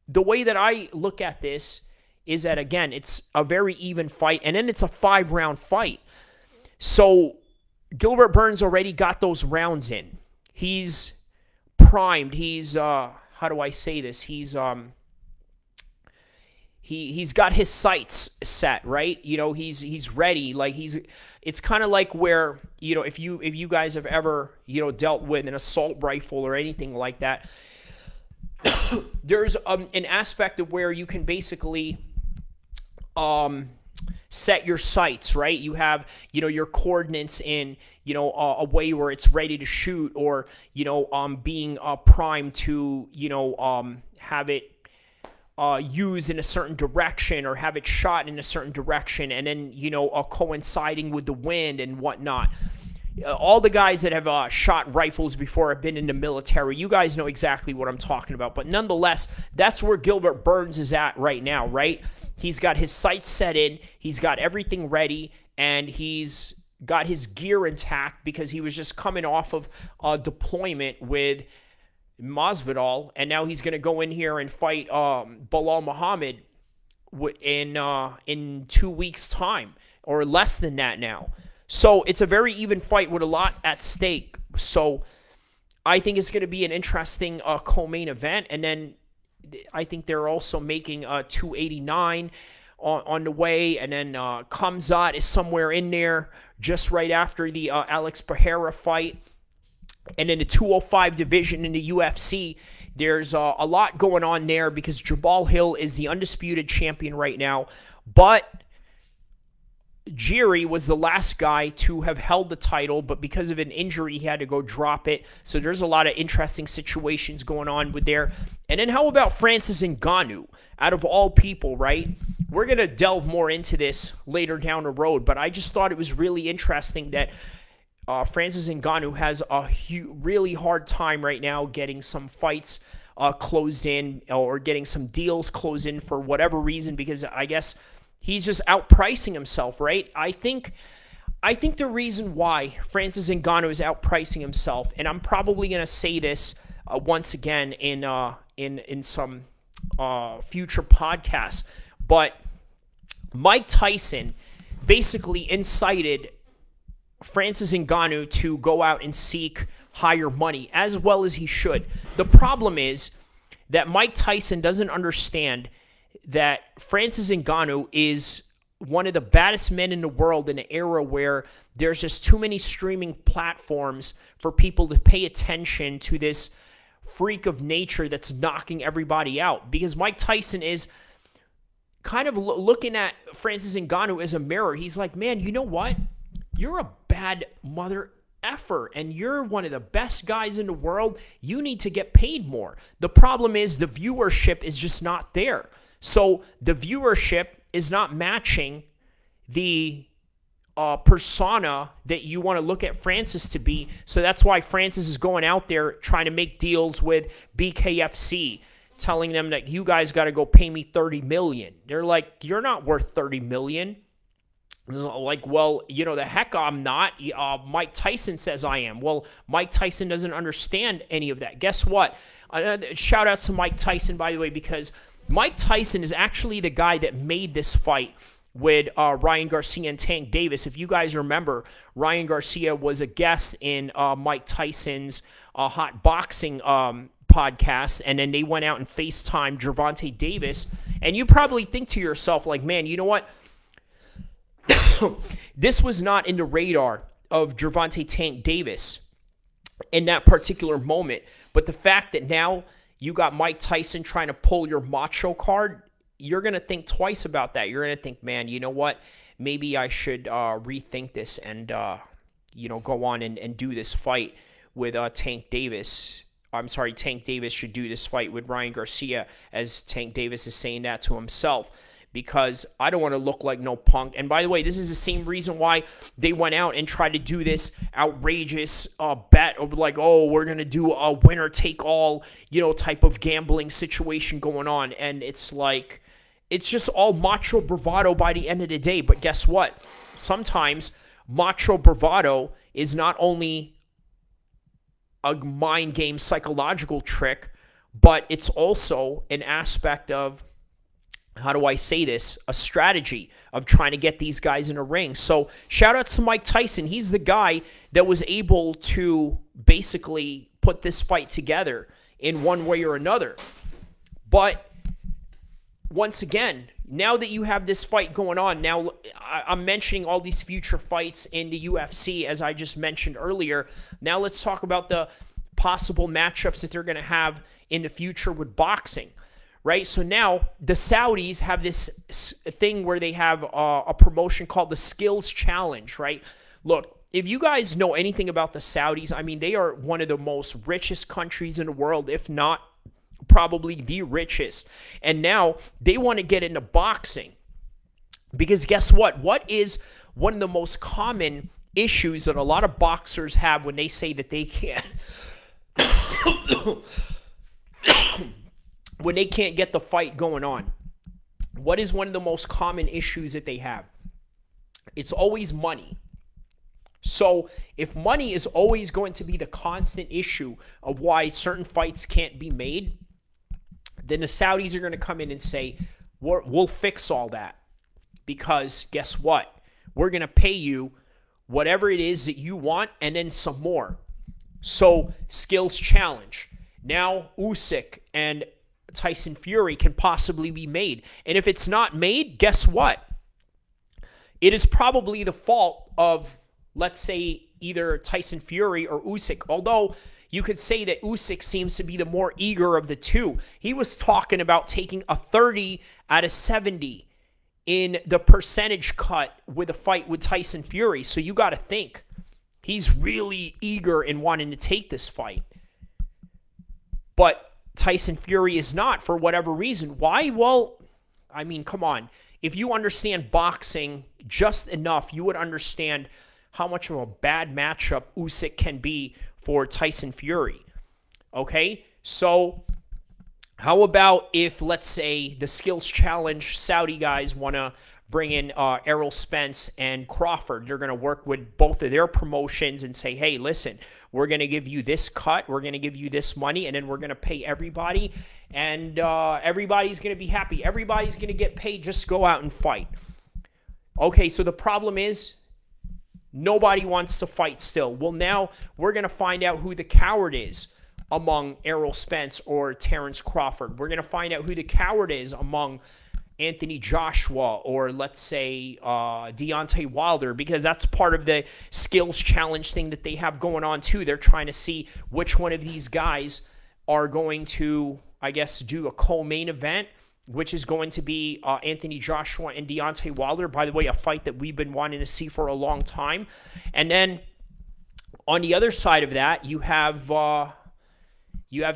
the way that I look at this is that, again, it's a very even fight, and then it's a 5-round fight. So Gilbert Burns already got those rounds in. He's primed. He's how do I say this? He's got his sights set, right? He's ready. Like it's kind of like where, if you guys have ever, dealt with an assault rifle or anything like that, there's an aspect of where you can basically set your sights, right? You have, your coordinates in, a way where it's ready to shoot, or, being primed to, have it used in a certain direction, or have it shot in a certain direction, and then, coinciding with the wind and whatnot. All the guys that have shot rifles before have been in the military. You guys know exactly what I'm talking about. But nonetheless, that's where Gilbert Burns is at right now, right? He's got his sights set in. He's got everything ready. And he's got his gear intact because he was just coming off of a deployment with Masvidal. And now he's going to go in here and fight Bilal Muhammad in 2 weeks' time, or less than that now. So it's a very even fight with a lot at stake. So I think it's going to be an interesting co-main event. And then I think they're also making 289 on the way. And then Khamzat is somewhere in there just right after the Alex Pereira fight. And in the 205 division in the UFC, there's a lot going on there because Jabal Hill is the undisputed champion right now. But Jiri was the last guy to have held the title, but because of an injury, he had to go drop it. So there's a lot of interesting situations going on with there. And then how about Francis Ngannou? Out of all people, right? We're going to delve more into this later down the road, but I just thought it was really interesting that Francis Ngannou has a really hard time right now getting some fights closed in or getting some deals closed in for whatever reason, because I guess he's just outpricing himself, right? I think the reason why Francis Ngannou is outpricing himself, and I'm probably going to say this once again in some future podcasts, but Mike Tyson basically incited Francis Ngannou to go out and seek higher money, as well as he should. The problem is that Mike Tyson doesn't understand that Francis Ngannou is one of the baddest men in the world in an era where there's just too many streaming platforms for people to pay attention to this freak of nature that's knocking everybody out. Because Mike Tyson is kind of looking at Francis Ngannou as a mirror. He's like, man, you know what? You're a bad mother effer, and you're one of the best guys in the world. You need to get paid more. The problem is the viewership is just not there. So the viewership is not matching the persona that you want to look at Francis to be. So that's why Francis is going out there trying to make deals with BKFC, telling them that you guys got to go pay me $30 million. They're like, you're not worth $30 million. Like, well, you know, the heck I'm not. Mike Tyson says I am. Well, Mike Tyson doesn't understand any of that. Guess what? Shout out to Mike Tyson, by the way, because Mike Tyson is actually the guy that made this fight with Ryan Garcia and Tank Davis. If you guys remember, Ryan Garcia was a guest in Mike Tyson's Hot Boxing podcast, and then they went out and FaceTimed Gervonta Davis. And you probably think to yourself, like, man, you know what? This was not in the radar of Gervonta Tank Davis in that particular moment. But the fact that now you got Mike Tyson trying to pull your macho card, you're going to think twice about that. You're going to think, man, you know what? Maybe I should rethink this and, go on and do this fight with Tank Davis. I'm sorry, Tank Davis should do this fight with Ryan Garcia, as Tank Davis is saying that to himself. Because I don't want to look like no punk. And by the way, this is the same reason why they went out and tried to do this outrageous bet of like, oh, we're going to do a winner-take-all, type of gambling situation going on. And it's like, it's just all macho bravado by the end of the day. But guess what? Sometimes macho bravado is not only a mind game psychological trick, but it's also an aspect of, how do I say this, a strategy of trying to get these guys in a ring. So shout out to Mike Tyson. He's the guy that was able to basically put this fight together in one way or another. But once again, now that you have this fight going on, now I'm mentioning all these future fights in the UFC, as I just mentioned earlier. Now let's talk about the possible matchups that they're going to have in the future with boxing. Right, so now the Saudis have this thing where they have a promotion called the Skills Challenge, right? Look, if you guys know anything about the Saudis, I mean, they are one of the most richest countries in the world, if not probably the richest. And now they want to get into boxing. Because guess what? What is one of the most common issues that a lot of boxers have when they say that they can't... when they can't get the fight going on? What is one of the most common issues that they have? It's always money. So if money is always going to be the constant issue of why certain fights can't be made, then the Saudis are going to come in and say, we'll fix all that. Because guess what? We're going to pay you whatever it is that you want and then some more. So, skills challenge. Now, Usyk and Tyson Fury can possibly be made. And if it's not made, guess what? It is probably the fault of, let's say, either Tyson Fury or Usyk. Although, you could say that Usyk seems to be the more eager of the two. He was talking about taking a 30 out of 70 in the percentage cut with a fight with Tyson Fury. So you got to think he's really eager in wanting to take this fight. But Tyson Fury is not for whatever reason. Why? Well, I mean, come on. If you understand boxing just enough, you would understand how much of a bad matchup Usyk can be for Tyson Fury. Okay? So how about if, let's say, the skills challenge Saudi guys want to bring in Errol Spence and Crawford? They're going to work with both of their promotions and say, hey, listen, we're going to give you this cut, we're going to give you this money, and then we're going to pay everybody, and everybody's going to be happy. Everybody's going to get paid. Just go out and fight. Okay, so the problem is nobody wants to fight still. Well, now we're going to find out who the coward is among Errol Spence or Terrence Crawford. We're going to find out who the coward is among Anthony Joshua or, let's say, Deontay Wilder, because that's part of the skills challenge thing that they have going on too. They're trying to see which one of these guys are going to, I guess, do a co-main event, which is going to be Anthony Joshua and Deontay Wilder. By the way, a fight that we've been wanting to see for a long time. And then on the other side of that, you have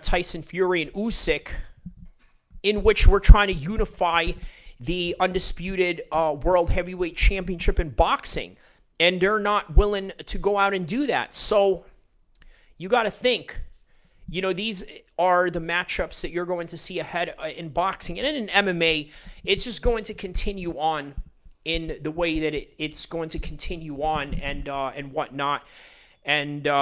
Tyson Fury and Usyk, in which we're trying to unify the undisputed World Heavyweight Championship in boxing. And they're not willing to go out and do that. So you got to think, these are the matchups that you're going to see ahead in boxing. And in MMA, it's just going to continue on in the way that it's going to continue on and whatnot. And there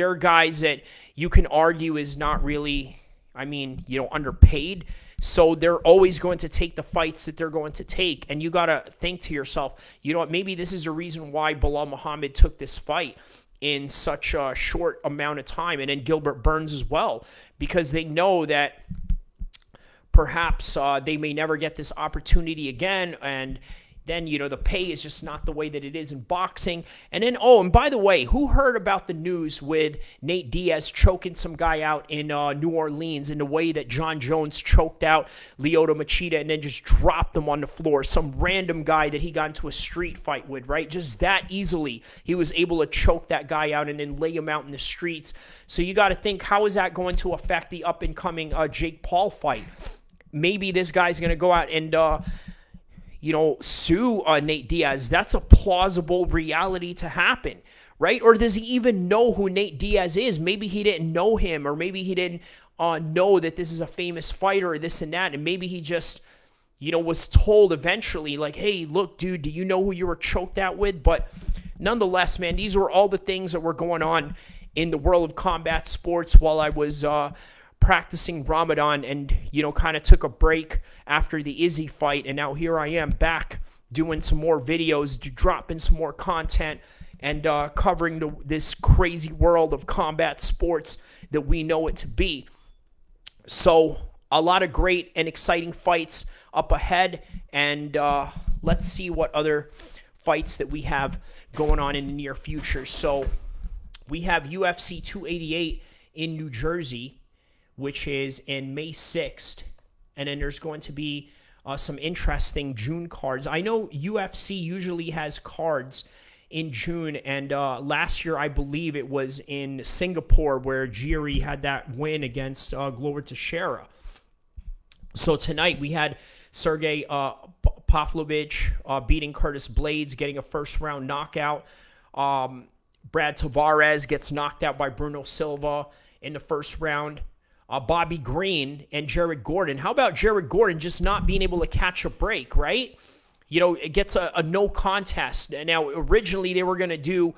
are guys that you can argue is not really, underpaid. So they're always going to take the fights that they're going to take. And you got to think to yourself, you know what, maybe this is the reason why Bilal Muhammad took this fight in such a short amount of time, and then Gilbert Burns as well, because they know that perhaps they may never get this opportunity again, and then, the pay is just not the way that it is in boxing. And then, and by the way, who heard about the news with Nate Diaz choking some guy out in New Orleans in the way that John Jones choked out Lyoto Machida and then just dropped him on the floor? Some random guy that he got into a street fight with, right? Just that easily, he was able to choke that guy out and then lay him out in the streets. So you got to think, how is that going to affect the up-and-coming Jake Paul fight? Maybe this guy's going to go out and sue Nate Diaz. That's a plausible reality to happen, right? Or does he even know who Nate Diaz is? Maybe he didn't know him, or maybe he didn't know that this is a famous fighter or this and that, and maybe he just, was told eventually, like, hey, look, dude, do you know who you were choked out with? But nonetheless, man, these were all the things that were going on in the world of combat sports while I was practicing Ramadan and, kind of took a break after the Izzy fight. And now here I am back doing some more videos, dropping some more content, and covering this crazy world of combat sports that we know it to be. So a lot of great and exciting fights up ahead. And let's see what other fights that we have going on in the near future. So we have UFC 288 in New Jersey, which is in May 6th. And then there's going to be some interesting June cards. I know UFC usually has cards in June, and last year I believe it was in Singapore where Jiri had that win against Glover Teixeira. So tonight we had Sergey Pavlovich beating Curtis Blades, getting a first-round knockout. Brad Tavares gets knocked out by Bruno Silva in the first round. Bobby Green and Jared Gordon. How about Jared Gordon just not being able to catch a break, right? It gets a no contest. Now, originally they were going to do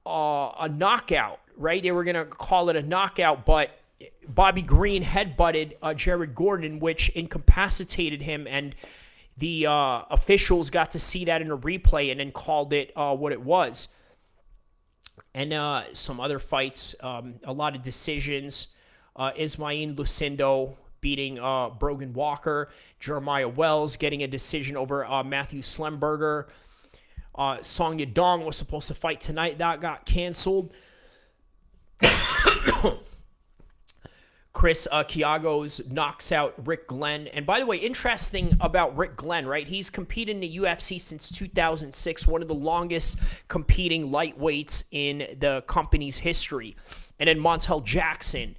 a knockout, right? They were going to call it a knockout, but Bobby Green headbutted Jared Gordon, which incapacitated him, and the officials got to see that in a replay and then called it what it was. And some other fights, a lot of decisions. Ismael Lucindo beating Brogan Walker. Jeremiah Wells getting a decision over Matthew Slemberger. Song Yadong was supposed to fight tonight. That got canceled. Chris Kiagos knocks out Rick Glenn. And by the way, interesting about Rick Glenn, right? He's competed in the UFC since 2006, one of the longest competing lightweights in the company's history. And then Montel Jackson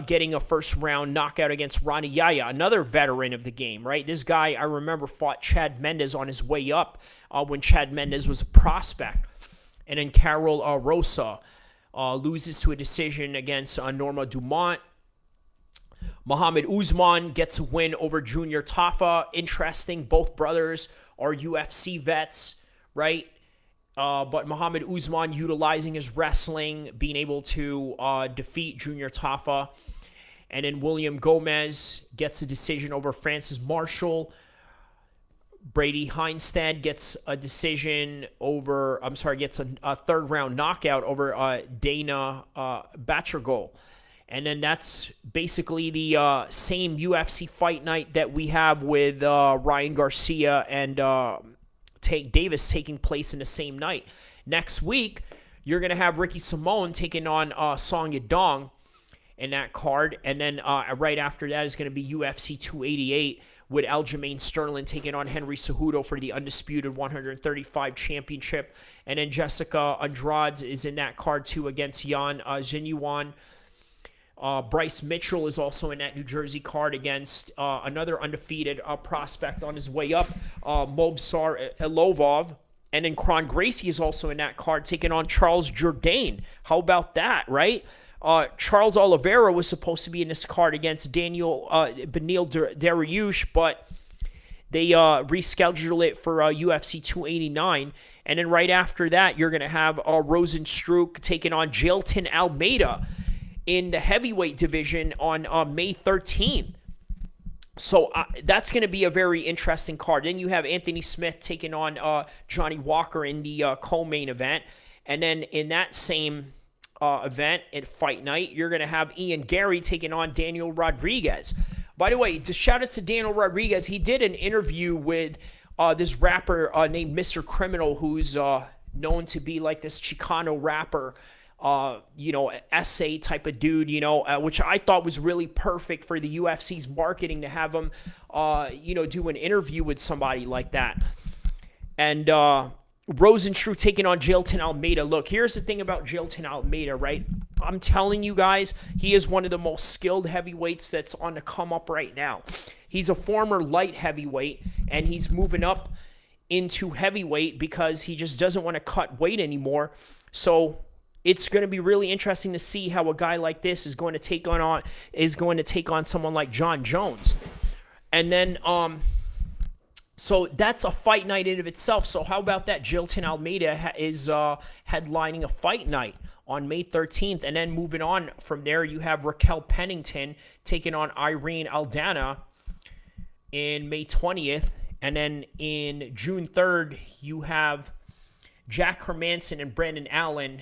getting a first-round knockout against Ronnie Yaya, another veteran of the game, right? This guy, I remember, fought Chad Mendes on his way up when Chad Mendes was a prospect. And then Carol Rosa loses to a decision against Norma Dumont. Muhammad Usman gets a win over Junior Tafa. Interesting. Both brothers are UFC vets, right? But Muhammad Usman utilizing his wrestling, being able to defeat Junior Tafa. And then William Gomez gets a decision over Francis Marshall. Brady Heinstad gets a decision over, gets a third-round knockout over Dana Batragol. And then that's basically the same UFC fight night that we have with Ryan Garcia and Tank Davis taking place in the same night. Next week, you're going to have Ricky Simone taking on Song Yadong in that card. And then right after that is going to be UFC 288 with Aljamain Sterling taking on Henry Cejudo for the undisputed 135 championship. And then Jessica Andrade is in that card too against Yan Xinyuan. Bryce Mitchell is also in that New Jersey card against another undefeated prospect on his way up, Movsar Elovov. And then Kron Gracie is also in that card taking on Charles Jourdain. How about that, right? Charles Oliveira was supposed to be in this card against Beneil Dariush, but they rescheduled it for UFC 289. And then right after that, you're going to have Rosenstruck taking on Jailton Almeida in the heavyweight division on May 13th. So that's going to be a very interesting card. Then you have Anthony Smith taking on Johnny Walker in the co-main event. And then in that same event at Fight Night, you're going to have Ian Gary taking on Daniel Rodriguez. By the way, just shout out to Daniel Rodriguez. He did an interview with this rapper named Mr. Criminal, who's known to be like this Chicano rapper, essay type of dude, which I thought was really perfect for the UFC's marketing to have him, do an interview with somebody like that. And Rosenstruck taking on Jailton Almeida. Look, here's the thing about Jailton Almeida, right? I'm telling you guys, he is one of the most skilled heavyweights that's on the come up right now. He's a former light heavyweight, and he's moving up into heavyweight because he just doesn't want to cut weight anymore. So it's going to be really interesting to see how a guy like this is going to take on someone like John Jones. And then so that's a fight night in and of itself. So how about that? Jailton Almeida is headlining a fight night on May 13th. And then moving on from there, you have Raquel Pennington taking on Irene Aldana in May 20th. And then in June 3rd, you have Jack Hermanson and Brandon Allen.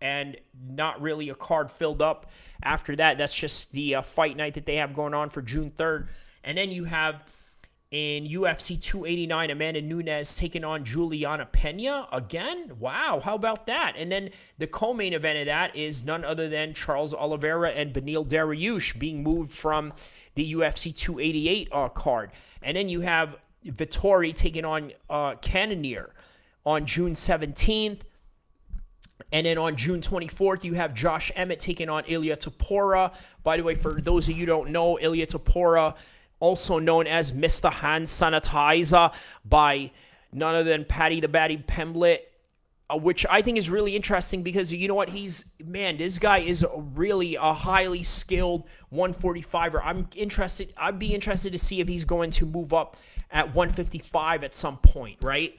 And not really a card filled up after that. That's just the fight night that they have going on for June 3rd. And then you have in UFC 289, Amanda Nunes taking on Juliana Pena again. Wow, how about that? And then the co-main event of that is none other than Charles Oliveira and Beneil Dariush being moved from the UFC 288 card. And then you have Vittori taking on Cannonier on June 17th. And then on June 24th, you have Josh Emmett taking on Ilya Tapora. By the way, for those of you who don't know, Ilya Tapora, also known as Mr. Hand Sanitizer by none other than Patty the Batty Pemblett, which I think is really interesting because you know what? This guy is really a highly skilled 145er. I'd be interested to see if he's going to move up at 155 at some point, right?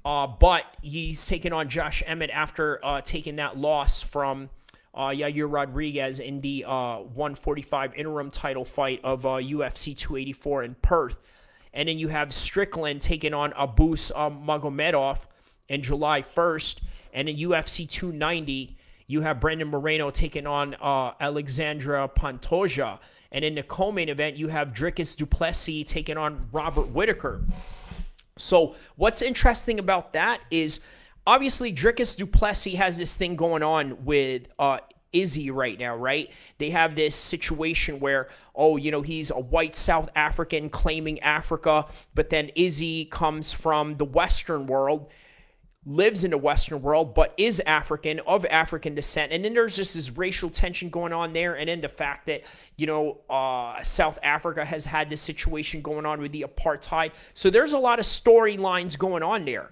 But he's taken on Josh Emmett after taking that loss from Yair Rodriguez in the 145 interim title fight of UFC 284 in Perth. And then you have Strickland taking on Abus Magomedov in July 1st. And in UFC 290, you have Brandon Moreno taking on Alexandra Pantoja. And in the co-main event, you have Dricus du Plessis taking on Robert Whittaker. So what's interesting about that is, obviously, Dricus du Plessis has this thing going on with Izzy right now, right? They have this situation where, he's a white South African claiming Africa, but then Izzy comes from the Western world, lives in the Western world, but is African, of African descent. And then there's just this racial tension going on there. And then the fact that, South Africa has had this situation going on with the apartheid. So there's a lot of storylines going on there.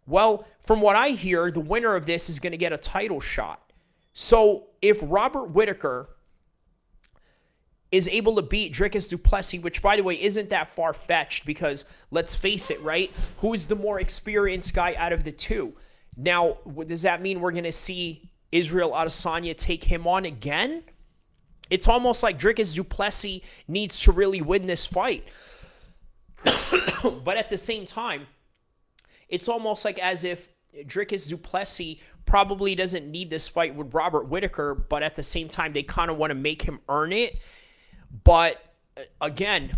Well, from what I hear, the winner of this is going to get a title shot. So if Robert Whittaker is able to beat Dricus du Plessis, which, by the way, isn't that far-fetched because, let's face it, right? Who's the more experienced guy out of the two? Now, does that mean we're going to see Israel Adesanya take him on again? It's almost like Dricus du Plessis needs to really win this fight. But at the same time, it's almost like as if Dricus du Plessis probably doesn't need this fight with Robert Whittaker, but at the same time, they kind of want to make him earn it. But again,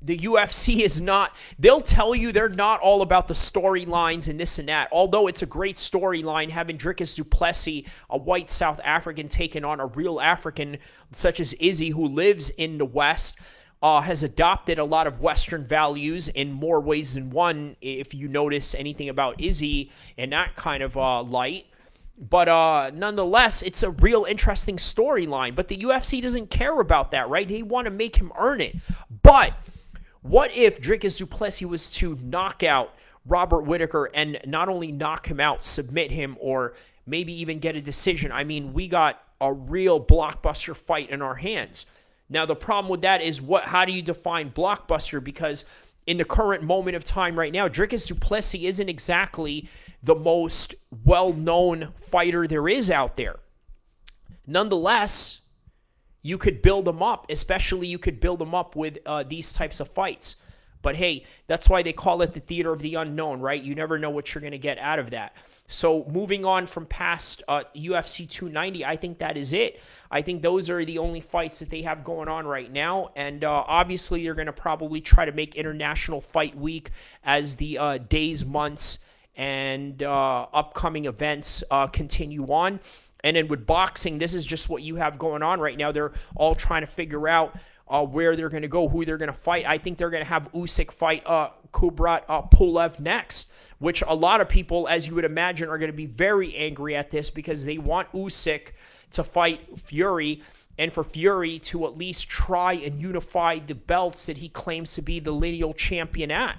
the UFC is not, they'll tell you they're not all about the storylines and this and that. Although it's a great storyline having Dricus du Plessis, a white South African, taking on a real African such as Izzy, who lives in the West, has adopted a lot of Western values in more ways than one, if you notice anything about Izzy in that kind of light. But nonetheless, it's a real interesting storyline. But the UFC doesn't care about that, right? They want to make him earn it. But what if Dricus du Plessis was to knock out Robert Whittaker and not only knock him out, submit him, or maybe even get a decision? I mean, we got a real blockbuster fight in our hands. Now, the problem with that is how do you define blockbuster? Because in the current moment of time right now, Dricus du Plessis isn't exactly the most well-known fighter there is out there. Nonetheless, you could build him up, especially you could build him up with these types of fights. But hey, that's why they call it the theater of the unknown, right? You never know what you're going to get out of that. So moving on from past UFC 290, I think that is it. I think those are the only fights that they have going on right now. And obviously, they're going to probably try to make International Fight Week as the days, months, and upcoming events continue on. And then with boxing, this is just what you have going on right now. They're all trying to figure out where they're going to go, who they're going to fight. I think they're going to have Usyk fight Kubrat Pulev next, which a lot of people, as you would imagine, are going to be very angry at this because they want Usyk to fight Fury and for Fury to at least try and unify the belts that he claims to be the lineal champion at.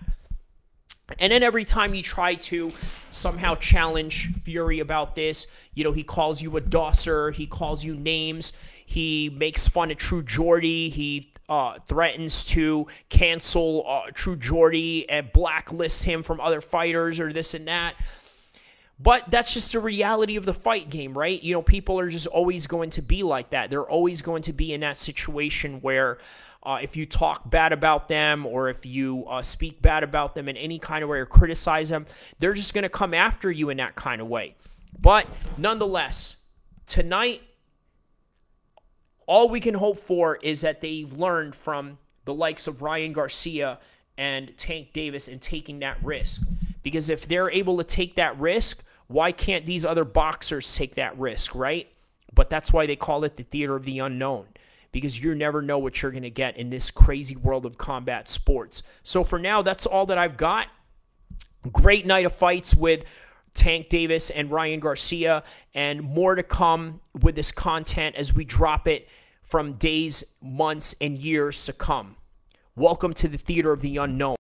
And then every time you try to somehow challenge Fury about this, he calls you a dosser, he calls you names, he makes fun of True Geordie, he threatens to cancel True Geordie and blacklist him from other fighters or this and that. But that's just the reality of the fight game, right? People are just always going to be like that. They're always going to be in that situation where if you talk bad about them or if you speak bad about them in any kind of way or criticize them, they're just going to come after you in that kind of way. But nonetheless, tonight, all we can hope for is that they've learned from the likes of Ryan Garcia and Tank Davis in taking that risk. Because if they're able to take that risk, why can't these other boxers take that risk, right? But that's why they call it the theater of the unknown. Because you never know what you're going to get in this crazy world of combat sports. So for now, that's all that I've got. Great night of fights with Tank Davis and Ryan Garcia, and more to come with this content as we drop it from days, months, and years to come. Welcome to the theater of the unknown.